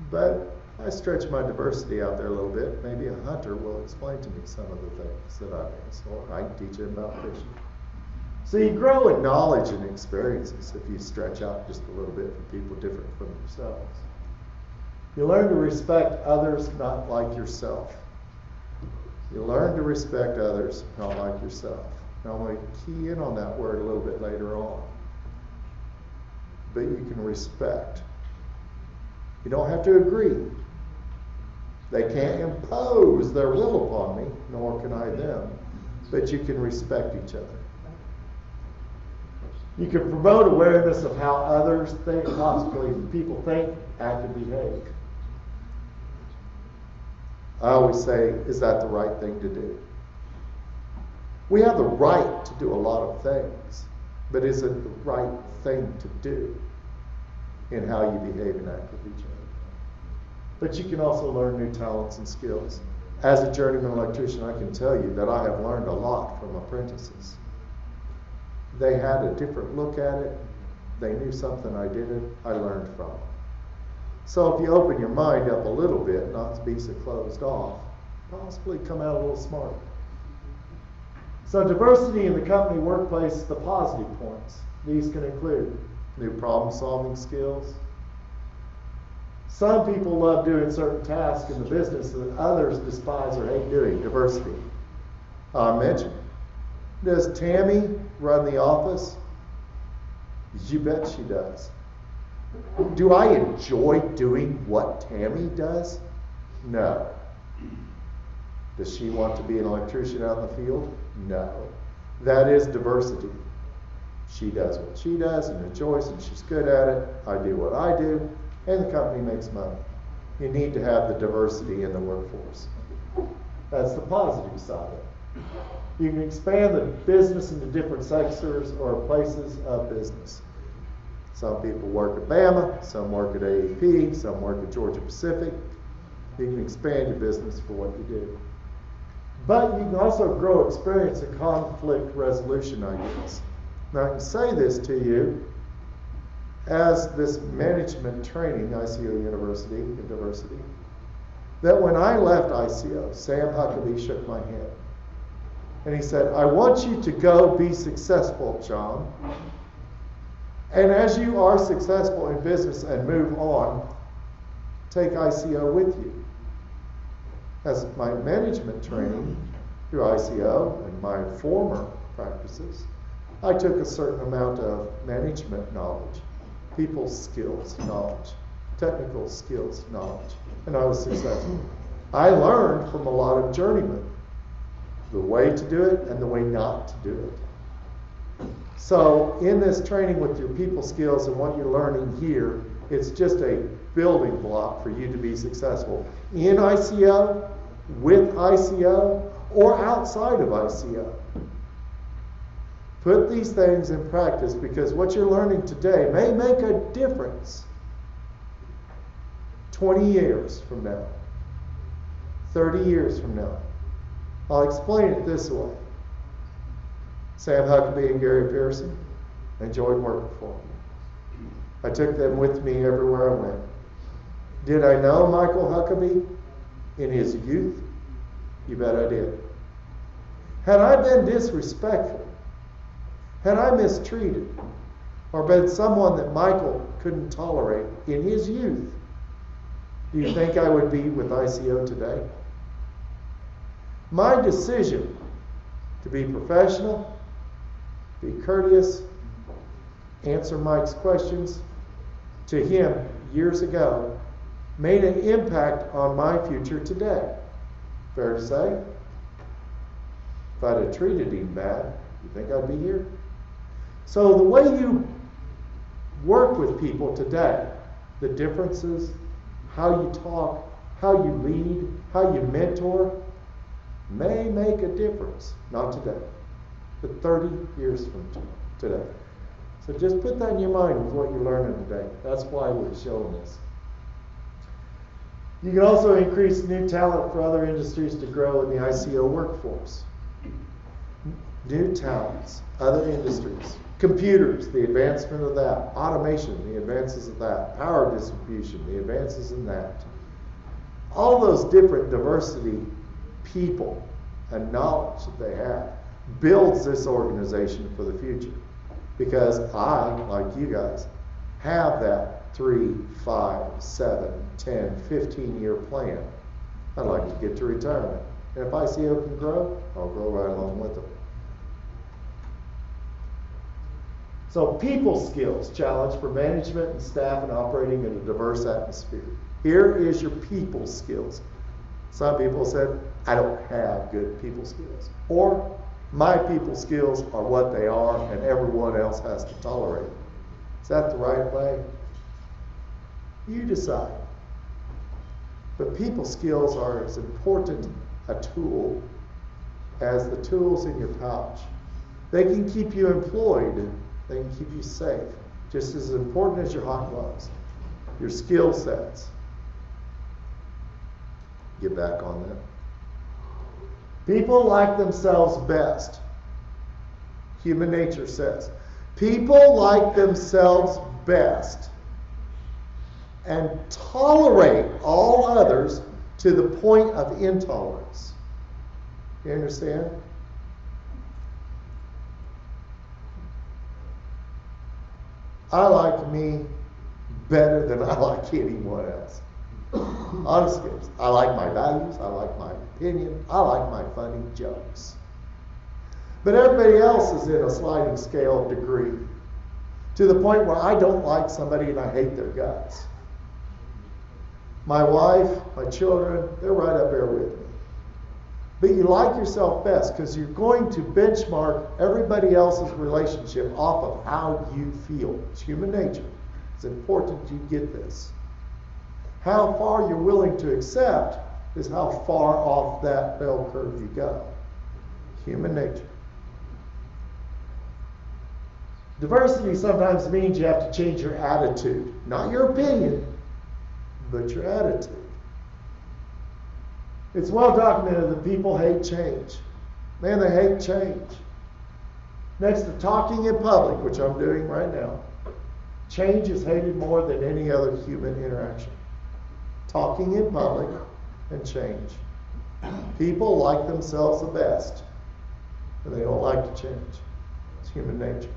But I stretch my diversity out there a little bit. Maybe a hunter will explain to me some of the things that I miss, or I can teach him about fishing. So you grow in knowledge and experiences if you stretch out just a little bit from people different from yourselves. You learn to respect others not like yourself. You learn to respect others not like yourself. Now I'm going to key in on that word a little bit later on. But you can respect. You don't have to agree. They can't impose their will upon me, nor can I them. But you can respect each other. You can promote awareness of how others think, possibly people think, act, and behave. I always say, is that the right thing to do? We have the right to do a lot of things, but is it the right thing to do in how you behave and act with each other? But you can also learn new talents and skills. As a journeyman electrician, I can tell you that I have learned a lot from apprentices. They had a different look at it. They knew something I didn't. I learned from it. So if you open your mind up a little bit, not to be so closed off, possibly come out a little smarter. So diversity in the company workplace, the positive points. These can include new problem-solving skills. Some people love doing certain tasks in the business that others despise or hate doing. Diversity. I mentioned. Does Tammy run the office? You bet she does. Do I enjoy doing what Tammy does? No. Does she want to be an electrician out in the field? No. That is diversity. She does what she does and enjoys, and she's good at it. I do what I do, and the company makes money. You need to have the diversity in the workforce. That's the positive side of it. You can expand the business into different sectors or places of business. Some people work at Bama, some work at AEP, some work at Georgia Pacific. You can expand your business for what you do. But you can also grow experience in conflict resolution ideas. Now I can say this to you as this management training, ICO University in Diversity, that when I left ICO, Sam Huckabee shook my hand. And he said, I want you to go be successful, John. And as you are successful in business and move on, take ICO with you. As my management training through ICO and my former practices, I took a certain amount of management knowledge, people skills knowledge, technical skills knowledge, and I was successful. I learned from a lot of journeymen the way to do it and the way not to do it. So in this training with your people skills and what you're learning here, it's just a building block for you to be successful in ICO, with ICO, or outside of ICO. Put these things in practice because what you're learning today may make a difference 20 years from now, 30 years from now. I'll explain it this way. Sam Huckabee and Gary Pearson, enjoyed working for them. I took them with me everywhere I went. Did I know Michael Huckabee in his youth? You bet I did. Had I been disrespectful, had I mistreated, or been someone that Michael couldn't tolerate in his youth, do you think I would be with ICO today? My decision to be professional, be courteous, answer Mike's questions to him years ago made an impact on my future today. Fair to say? If I'd have treated him bad, you think I'd be here? So the way you work with people today, the differences, how you talk, how you lead, how you mentor, may make a difference. Not today, but 30 years from today. So just put that in your mind with what you're learning today. That's why we're showing this. You can also increase new talent for other industries to grow in the ICO workforce. New talents, other industries, computers, the advancement of that, automation, the advances of that, power distribution, the advances in that. All those different diversity people and knowledge that they have builds this organization for the future. Because I, like you guys, have that 3, 5, 7, 10, 15-year plan. I'd like to get to retirement. And if ICO can grow, I'll grow right along with them. So people skills challenge for management and staff and operating in a diverse atmosphere. Here is your people skills. Some people said, I don't have good people skills. Or my people skills are what they are and everyone else has to tolerate them. Is that the right way? You decide. But people skills are as important a tool as the tools in your pouch. They can keep you employed. They can keep you safe. Just as important as your hot gloves. Your skill sets. Get back on that. People like themselves best. Human nature says. People like themselves best and tolerate all others to the point of intolerance. You understand? I like me better than I like anyone else. Honestly, I like my values, I like my opinion, I like my funny jokes. But everybody else is in a sliding scale of degree, to the point where I don't like somebody and I hate their guts. My wife, my children, they're right up there with me. But you like yourself best because you're going to benchmark everybody else's relationship off of how you feel. It's human nature. It's important you get this. How far you're willing to accept is how far off that bell curve you go. Human nature. Diversity sometimes means you have to change your attitude. Not your opinion, but your attitude. It's well documented that people hate change. Man, they hate change. Next to talking in public, which I'm doing right now, change is hated more than any other human interaction. Talking in public and change. People like themselves the best, and they don't like to change. It's human nature.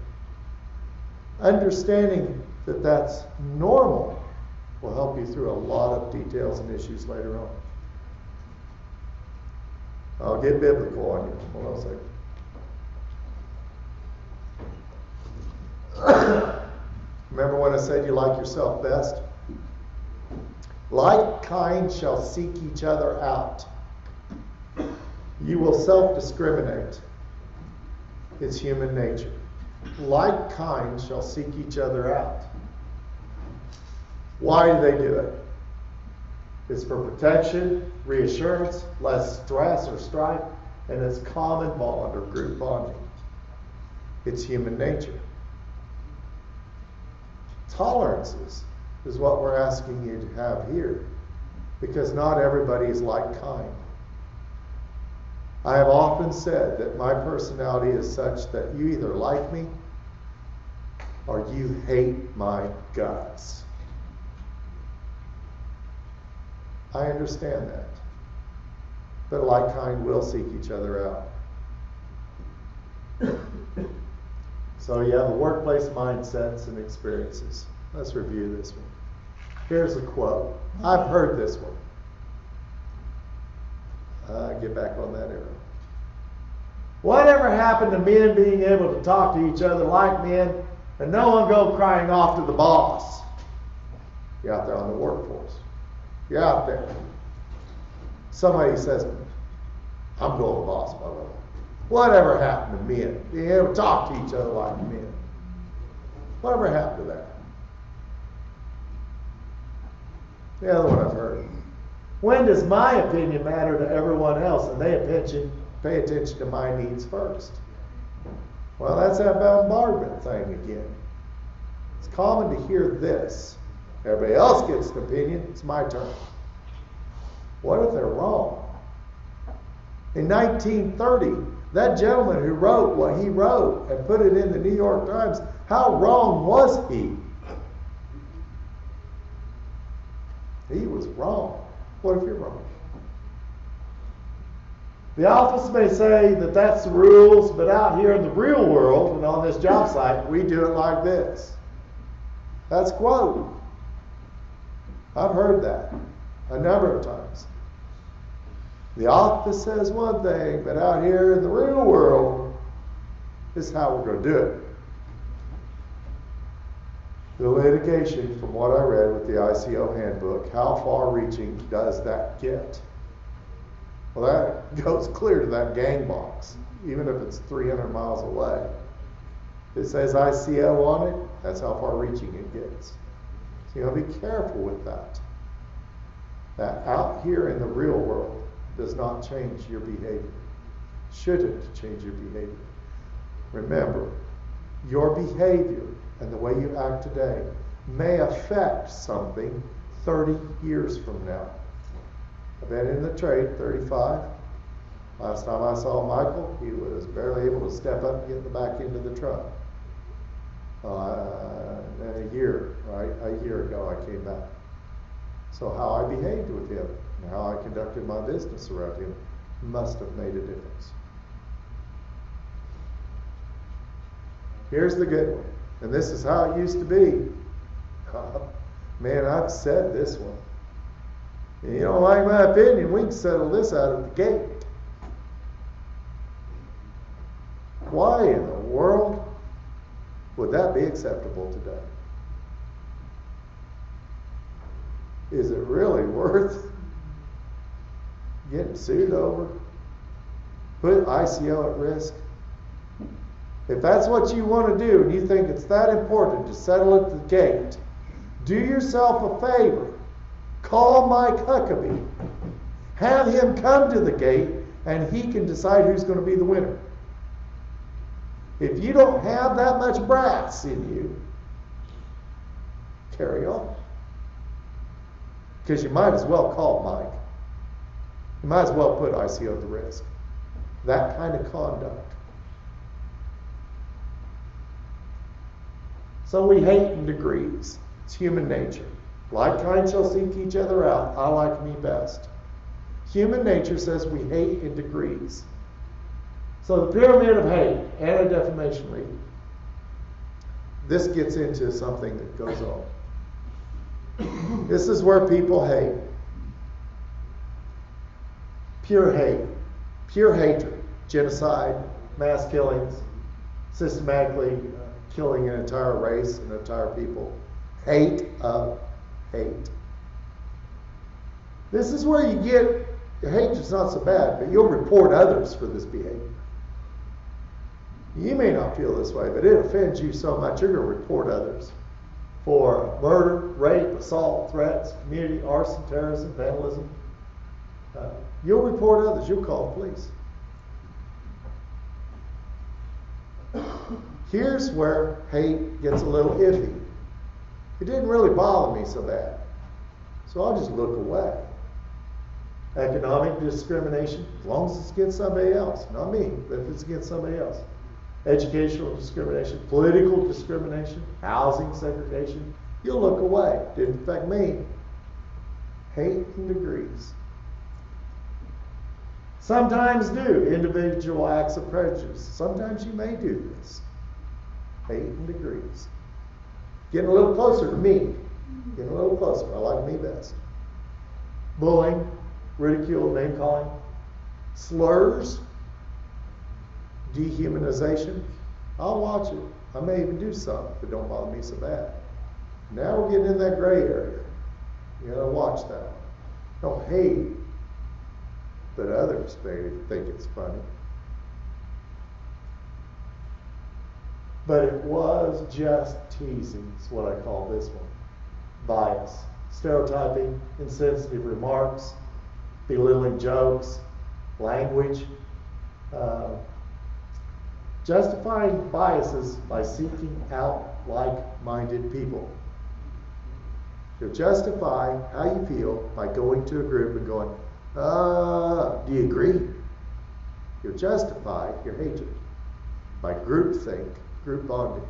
Understanding that that's normal will help you through a lot of details and issues later on. I'll get biblical on you. Hold on a second. Remember when I said you like yourself best? Like kind shall seek each other out. You will self-discriminate. It's human nature. Like kind shall seek each other out. Why do they do it? It's for protection, reassurance, less stress or strife, and it's common bond or group bonding. It's human nature. Tolerances is what we're asking you to have here, because not everybody is like kind. I have often said that my personality is such that you either like me or you hate my guts. I understand that. But like kind will seek each other out. So you have the workplace mindsets and experiences. Let's review this one. Here's a quote. I've heard this one. Get back on that arrow. Whatever happened to men being able to talk to each other like men and no one go crying off to the boss? You're out there on the workforce. You're out there. Somebody says, I'm going to the boss, blah, blah, blah. Whatever happened to men? Being able to talk to each other like men. Whatever happened to that? The other one I've heard. When does my opinion matter to everyone else and they pay attention to my needs first? Well, that's that bombardment thing again. It's common to hear this. Everybody else gets an opinion, it's my turn. What if they're wrong? In 1930, that gentleman who wrote what he wrote and put it in the New York Times, how wrong was he? He was wrong. What if you're wrong? The office may say that that's the rules, but out here in the real world and on this job site, we do it like this. That's a quote. I've heard that a number of times. The office says one thing, but out here in the real world, this is how we're going to do it. The litigation, from what I read with the ICO handbook, how far-reaching does that get? Well, that goes clear to that gang box, even if it's 300 miles away. It says ICO on it, that's how far-reaching it gets. So you got to be careful with that. That out here in the real world does not change your behavior. Shouldn't change your behavior. Remember, your behavior and the way you act today may affect something 30 years from now. I've been in the trade 35. Last time I saw Michael, he was barely able to step up and get in the back end of the truck. And a year ago I came back. So how I behaved with him and how I conducted my business around him must have made a difference. Here's the good one. And this is how it used to be. Man, I've said this one. You don't like my opinion, we can settle this out of the gate. Why in the world would that be acceptable today? Is it really worth getting sued over? Put ICO at risk? If that's what you want to do and you think it's that important to settle at the gate, do yourself a favor. Call Mike Huckabee. Have him come to the gate and he can decide who's going to be the winner. If you don't have that much brass in you, carry on. Because you might as well call Mike. You might as well put ICO at risk. That kind of conduct. So we hate in degrees. It's human nature. Like kind shall seek each other out. I like me best. Human nature says we hate in degrees. So the pyramid of hate, Anti-Defamation League. This gets into something that goes on. This is where people hate. Pure hate. Pure hatred. Genocide. Mass killings. Systematically killing an entire race and entire people. Hate of hate. This is where you get, hatred's not so bad, but you'll report others for this behavior. You may not feel this way, but it offends you so much, you're going to report others for murder, rape, assault, threats, community, arson, terrorism, vandalism. You'll report others. You'll call the police. Here's where hate gets a little iffy. It didn't really bother me so bad, so I'll just look away. Economic discrimination, as long as it's against somebody else, not me, but if it's against somebody else. Educational discrimination, political discrimination, housing segregation, you'll look away. Didn't affect me. Hate in degrees. Sometimes do individual acts of prejudice. Sometimes you may do this. Hate in degrees. Getting a little closer to me. Getting a little closer. I like me best. Bullying, ridicule, name calling, slurs, dehumanization. I'll watch it. I may even do some if it don't bother me so bad. Now we're getting in that gray area. You gotta watch that. Don't hate, but others may think it's funny. But it was just teasing, is what I call this one. Bias, stereotyping, insensitive remarks, belittling jokes, language, justifying biases by seeking out like-minded people. You'll justify how you feel by going to a group and going, do you agree? You'll justify your hatred by groupthink, group bonding.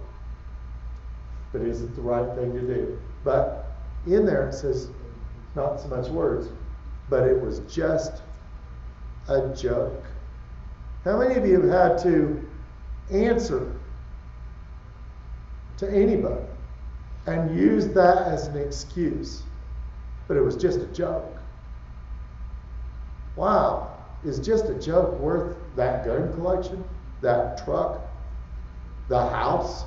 But is it the right thing to do? But in there it says, not so much words, but it was just a joke. How many of you have had to answer to anybody and use that as an excuse? But it was just a joke. Wow, is just a joke worth that gun collection, that truck, the house?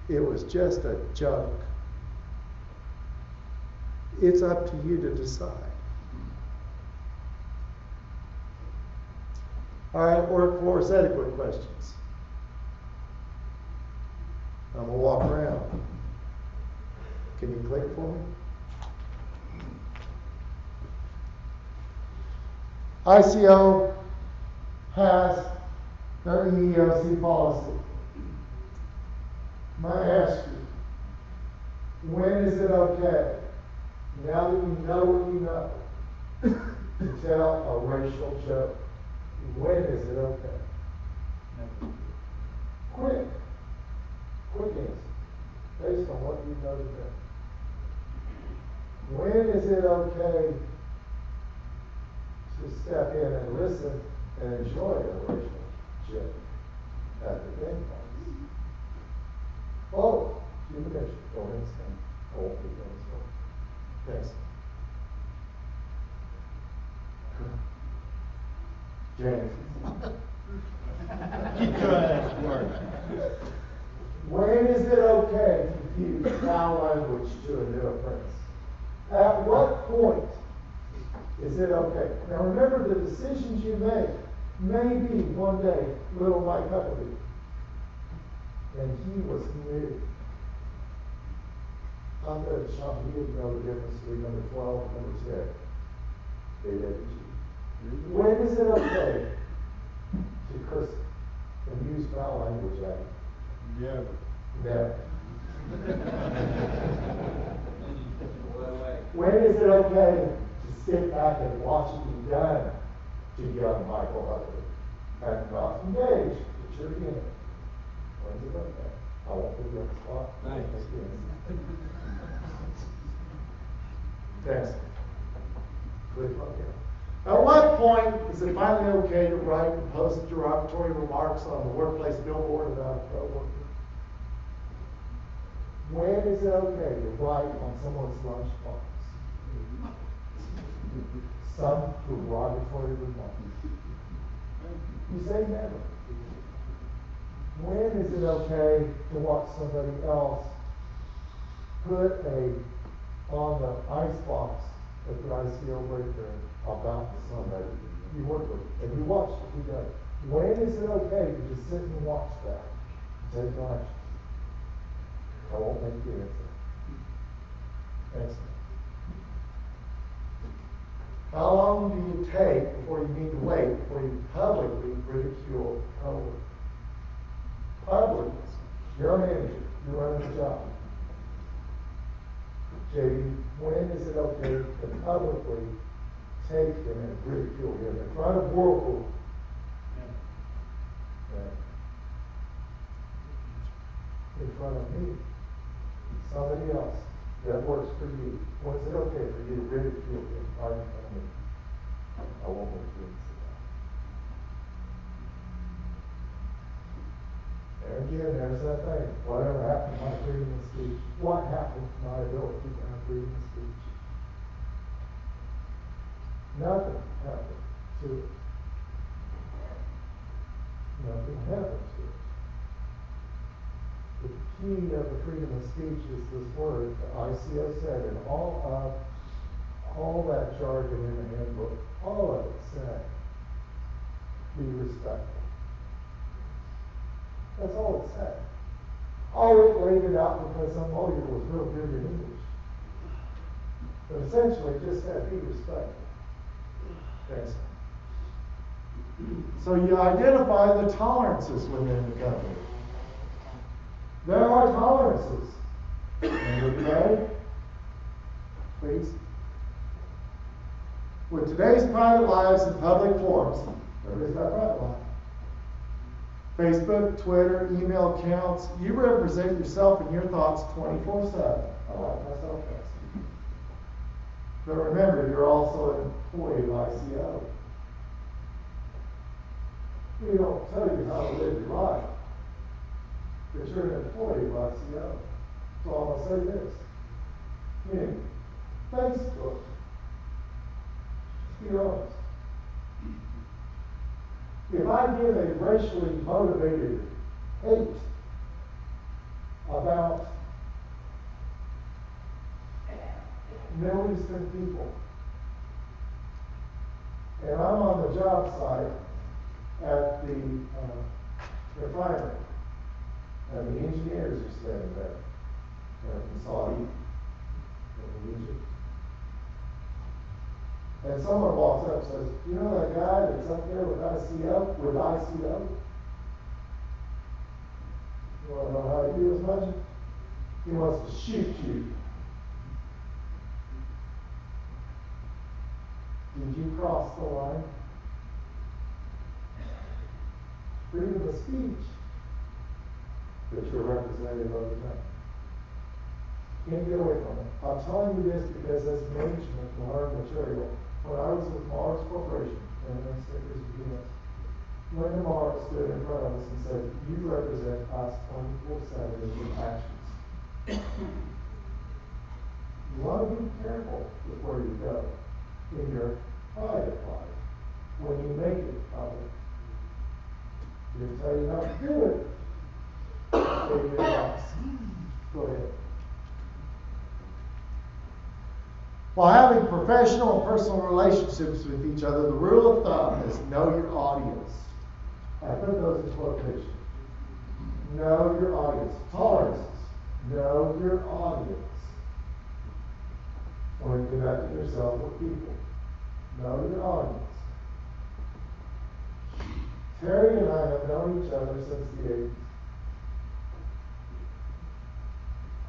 It was just a joke. It's up to you to decide. All right, workforce etiquette questions. I'm going to walk around. Can you click for me? ICO has their EEOC policy. May I ask you, when is it okay, now that you know what you know, to tell a racial joke? When is it okay? Quick answer, based on what you know today. When is it okay to step in and listen and enjoy a racial joke at the game parties? Oh, you mentioned, go ahead and stand. Oh, thanks. James. Keep doing that work. When is it okay to use foul language to a new apprentice? At what point is it okay? Now remember, the decisions you make may be one day little Mike Huckabee, and he was new. I bet Sean, he didn't know the difference between number 12 and number 10. They didn't. When is it okay to curse and use foul language at him? Never. Never. When is it okay to sit back and watch it be done to young Michael Huckabee and not engage, but you're in it? When's it okay? I won't put you on the spot. Thanks. Thanks. Click on here. At what point is it finally okay to write and post derogatory remarks on the workplace billboard about a coworker? When is it okay to write on someone's lunchbox some derogatory remarks? You say never. When is it okay to watch somebody else put on the icebox at the ICO break room about somebody you work with, and you watch it, you go, when is it okay to just sit and watch that and take no action? I won't make you answer. Excellent. How long do you take before you need to wait before you publicly ridicule a coworker? Public. You're a manager. You're running the job. JD, when is it okay to publicly take him and ridicule him in front of whirlpool? In front of me, somebody else that works for you. When is it okay for you to ridicule him right in front of me? I won't make you answer that. There again, there's that thing. Whatever happened to my freedom of speech? What happened to my ability to have freedom of speech? Nothing happened to it. Nothing happened to it. The key of the freedom of speech is this word, the ICO said, and all that jargon in the handbook, all of it said, be respectful. That's all it said. Oh, it laid it out because some lawyer was real good in English. But essentially it just said, be respectful. Okay. So you identify the tolerances within the company. There are tolerances. Okay? Please. With today's private lives and public forums, everybody's got a private life. Facebook, Twitter, email accounts, you represent yourself and your thoughts 24/7. I like myself best. But remember, you're also an employee of ICO. We don't tell you how to live your life, but you're an employee of ICO. So I'm going to say this. Facebook. Be honest. If I give a racially motivated hate about Middle Eastern people, and I'm on the job site at the refinery, and the engineers are standing there, from Saudi, from Egypt. And someone walks up and says, you know that guy that's up there with ICO? You want to know how he feels about you? He wants to shoot you. Did you cross the line? Freedom of speech. But you're representative of the time. Can't get away from it. I'm telling you this because as management can learn material. When I was with Mars Corporation, and then stickers and units, Linda Mars stood in front of us and said, you represent us 24/7 in your actions. You want to be careful with where you go in your private life when you make it public. Didn't tell you how to do it. Gave you advice. Go ahead. While having professional and personal relationships with each other, the rule of thumb is know your audience. I put those in quotation. Know your audience. Tolerances. Know your audience. When conducting yourself with people. Know your audience. Terry and I have known each other since the 80s.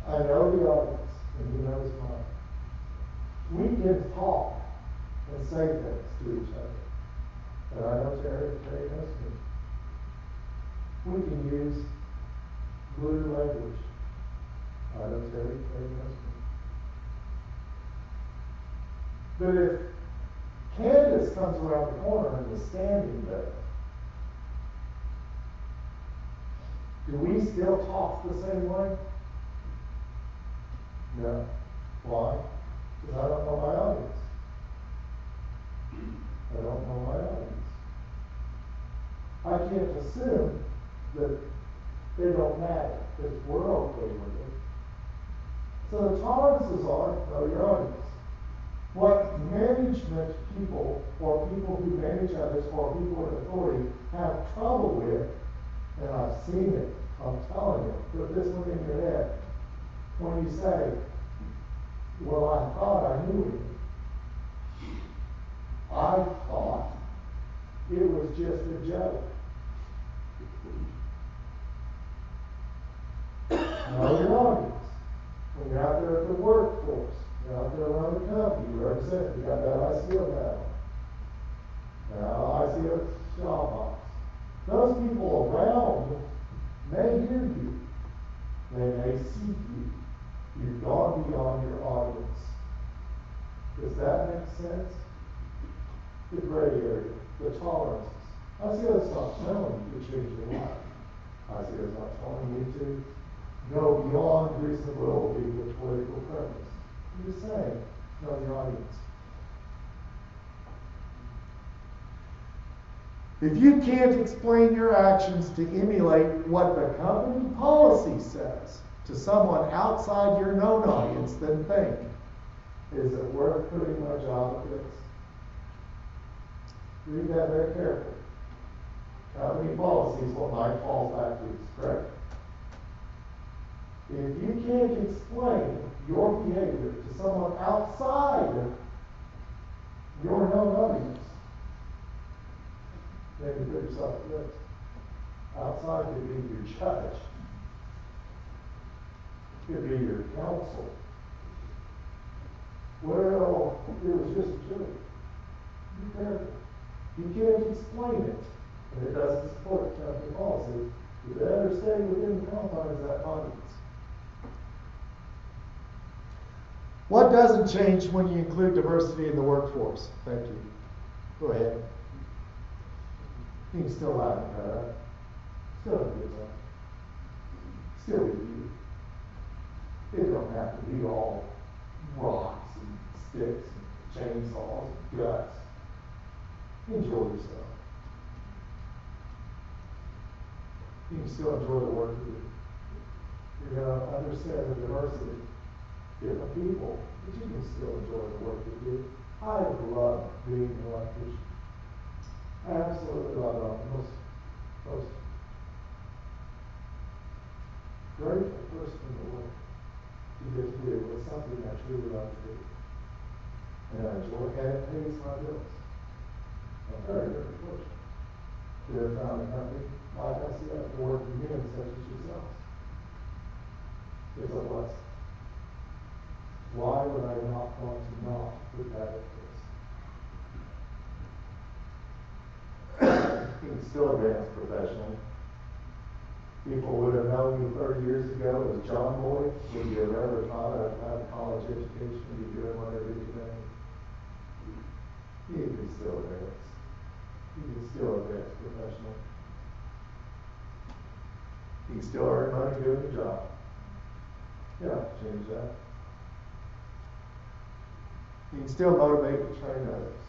I know the audience, and he knows mine. We can talk and say things to each other. And I know Terry knows me. We can use blue language. I know Terry knows me. But if Candace comes around the corner and is standing there, do we still talk the same way? No. Why? Because I don't know my audience. I don't know my audience. I can't assume that they don't matter, because we're okay with it. So the tolerances are, know your audience. What management people, or people who manage others, or people in authority, have trouble with, and I've seen it, I'm telling you, put this one in your head. When you say, well, I thought I knew him. I thought it was just a joke. Know your audience. When you're out there at the workforce, you're out there around the company, you represent, you got that ICO hat on. Now, ICO job box. Those people around may hear you. They may see you. You've gone beyond your audience. Does that make sense? The gray area, the tolerances. ICO's not telling you to change your life. ICO's not telling you to go beyond reasonability with political purpose. I'm just saying, know your audience. If you can't explain your actions to emulate what the company policy says to someone outside your known audience, then think, is it worth putting my job at risk? Read that very carefully. Company policy is what mine falls back to, correct? If you can't explain your behavior to someone outside You're no audience. Then you put yourself at risk. Outside could be your judge. Could be your counsel. Well, it was just a joke. Be careful. You can't explain it, and it doesn't support company policy. You better stay within the confines of that audience. What doesn't change when you include diversity in the workforce? Thank you. Go ahead. You can still laugh at that. Still have a good time. Still be you. It don't have to be all rocks and sticks and chainsaws and guts. Enjoy yourself. You can still enjoy the work you do. You're going to understand the diversity. Different people, but you can still enjoy the work you do. I love being an electrician. I absolutely love it. Most grateful person in the world to get to do is something I truly love to do. And I enjoy it, and it pays my bills. I'm very, very fortunate to have found a company like ICF to work with men such as yourselves. It's a blessing. Why would I not want to not put that at risk? You can still advance professionally. People would have known you 30 years ago as John Boyd, would you have ever thought I'd have a college education and be doing what I do today? You can still advance. You can still advance professionally. You can still earn money doing your job. You don't have to change that. You can still motivate and train others.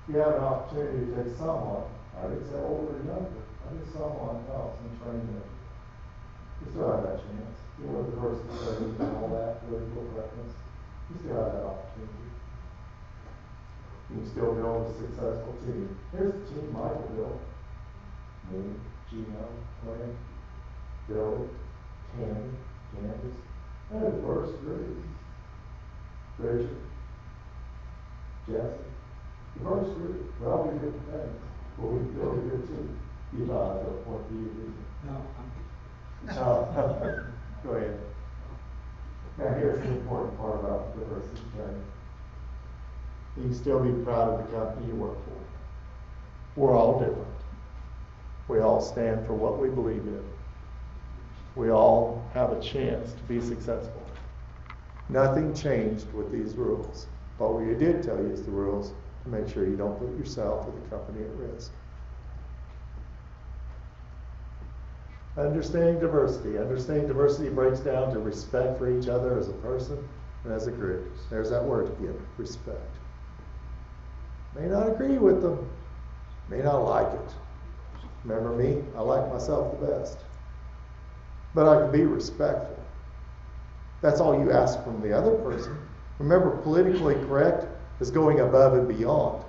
You have an opportunity to take someone, I didn't say older or younger, I think someone else and train them. You still have that chance. You know, diversity and all that, political preference. You still have that opportunity. You can still build a successful team. Here's the team Michael built. Me, Gino, Clint, Billy, Tammy, Candace, and a diverse group. Richard, Jesse, diverse group. We all do different things, but we build a good team. You thought I was going to point to you, didn't you? No. Go ahead. Now here's the important part about diversity training. You can still be proud of the company you work for. We're all different. We all stand for what we believe in. We all have a chance to be successful. Nothing changed with these rules. But what we did tell you is the rules to make sure you don't put yourself or the company at risk. Understanding diversity. Understanding diversity breaks down to respect for each other as a person and as a group. There's that word again, respect. May not agree with them. May not like it. Remember me? I like myself the best. But I can be respectful. That's all you ask from the other person. Remember, politically correct is going above and beyond.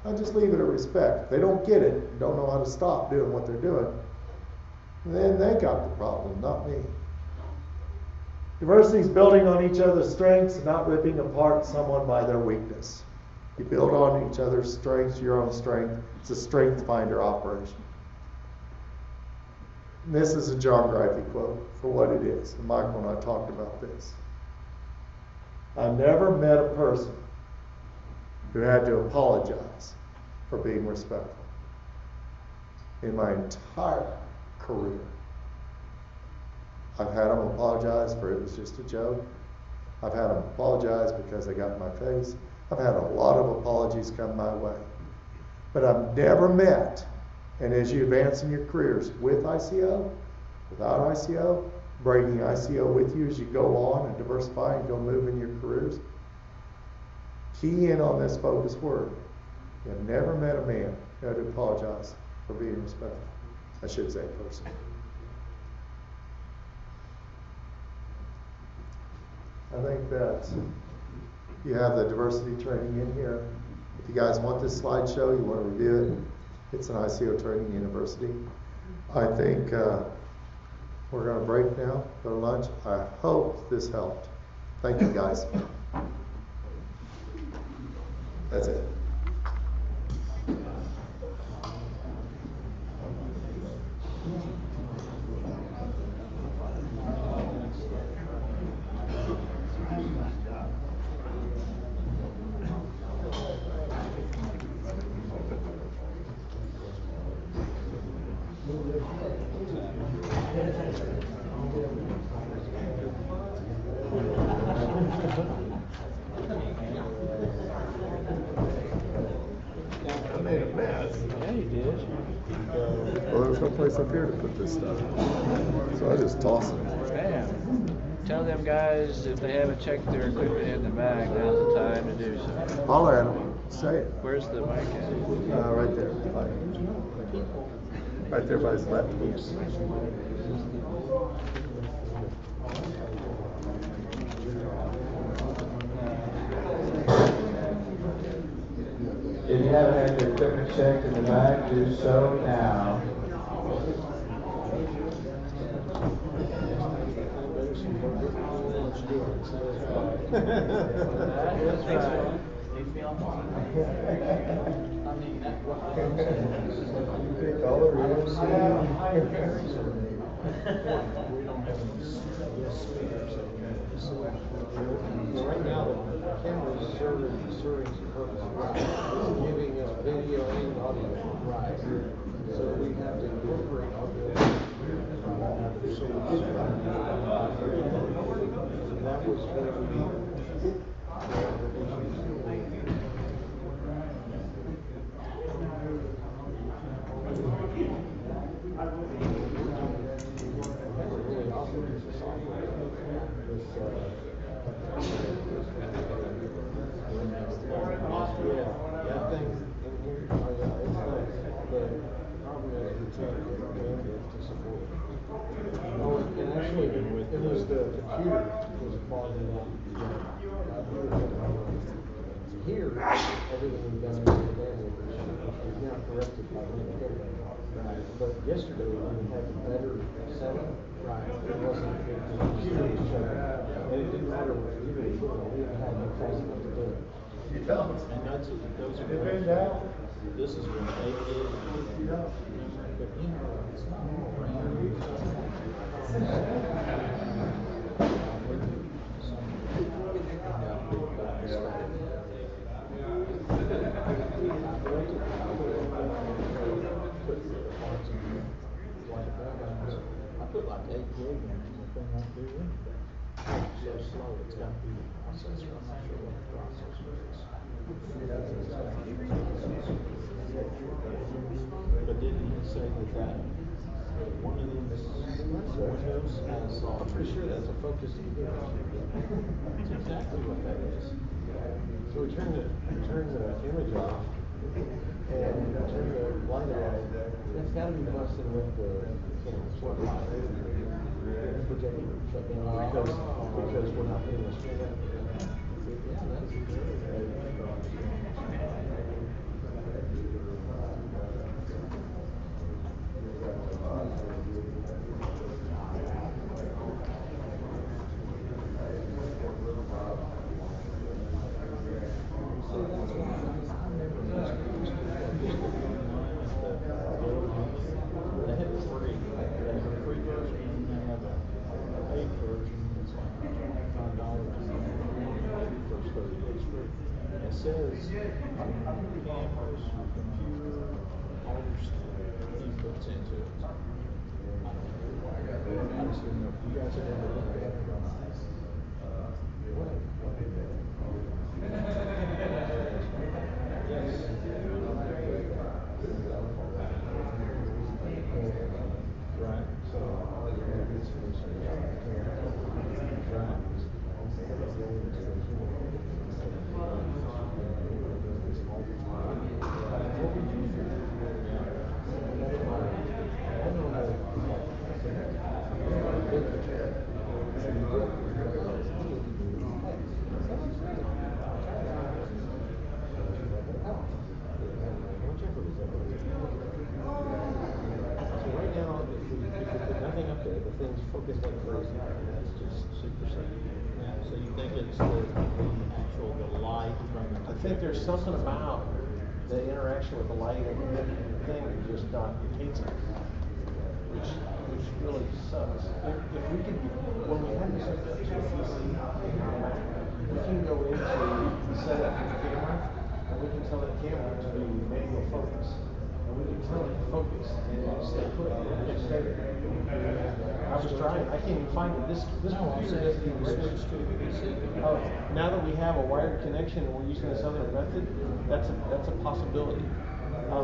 Now just leave it at respect. If they don't get it and don't know how to stop doing what they're doing, then they got the problem, not me. Diversity is building on each other's strengths and not ripping apart someone by their weakness. You build on each other's strengths, your own strength. It's a strength finder operation. And this is a John Grifey quote for what it is. And Michael and I talked about this. I never met a person who had to apologize for being respectful in my entire career. I've had them apologize for it was just a joke. I've had them apologize because they got in my face. I've had a lot of apologies come my way. But I've never met, and as you advance in your careers with ICO, without ICO, bringing ICO with you as you go on and diversify and go move in your careers, key in on this focus word. You have never met a man who had to apologize for being respectful. I should say person. I think that you have the diversity training in here. If you guys want this slideshow, you want to review it, it's an ICO Training University. I think we're going to break now, go to lunch. I hope this helped. Thank you, guys. That's it. I made a mess. Yeah, you did. Well, there was no place up here to put this stuff. So I just tossed it. Bam. Tell them guys if they haven't checked their equipment in the bag, now's the time to do so. Holler at them. Say it. Where's the mic at? Right there. Right there by his left. If you haven't had your equipment checked in the back, do so now. That's right. Right now, the camera is serving some purpose. It's giving us video and audio. Right. So we have to incorporate audio. So we did that. And that was where we. It was the computer was bothering me. Here, everything we've done is now corrected by the right. But yesterday, when we had the better setup, right, it wasn't, the computer was showing, and it didn't matter what we were doing, we didn't have no fast enough to do it. You don't. And those are Been down. this is what they did. But you know, it's not all I put like 8 gig in it, and the thing won't do anything. It's so slow, it's got to be the processor. I'm not sure what the processor is. But didn't he say that one of these Windows has? I'm pretty sure that's a focus computer. That's exactly what that is. So we turn the image off and turn the light on. It's got to be busting with the spotlight. Projector shut down because we're not putting the screen up. Yeah, that's It says cameras, computer, all your stuff he puts into it. I just didn't know if you guys had ever looked at it or not. Yes. Right. Focused like crazy. That's just super simple. Yeah, so you think it's the actual light I think there's something about the interaction with the light and the thing that just hates it, which really sucks. If we could, when we have this hooked up to a PC, we can go into the setup of the camera, and we can tell that camera to be manual focus, and we can tell it to focus and stay put, and stay there. I was trying, I can't even find it. This computer doesn't even switch to the PC. Oh, now that we have a wired connection and we're using this other method, that's a possibility.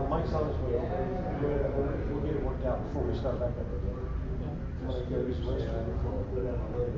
Mike's on his way over. We'll get it worked out before we start back up again. I'm gonna go use the restroom before we put down the lid.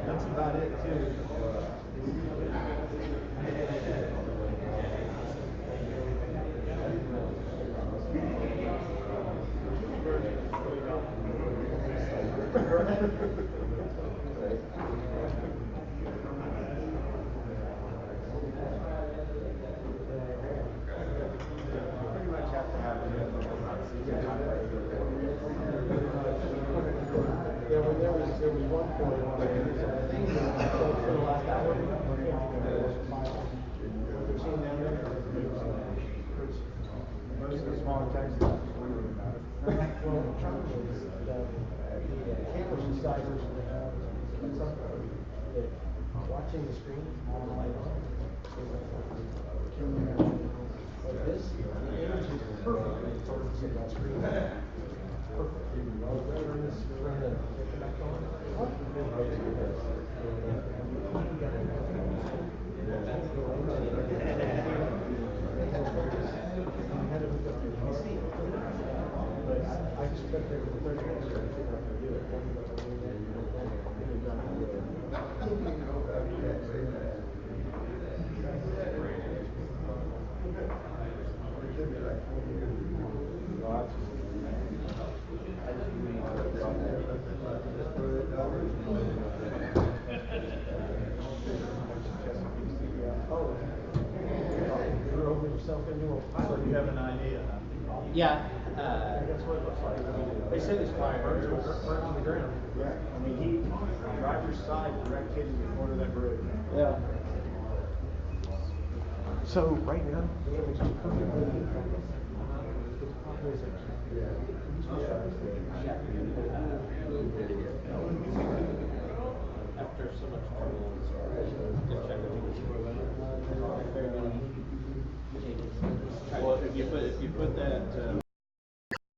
That's about it too. Pretty much have to have it. Yeah, when there was one point when for the last hour, Most of the smaller texts, we were about it. well, the trouble is the camera deciders that watching the screen on the light on. But this, the image is perfect in terms of that screen. Perfect. Turn this around and take it back on. But I just spent there for 30 minutes trying to figure out how to do it. You're opening yourself into a pilot. You have an idea, huh? Yeah. That's what it looks like. They say this tire burns to the ground. Yeah, I mean, he, driver's side, direct hit in the corner of that bridge. Yeah. So right now, the image is perfectly. The problem is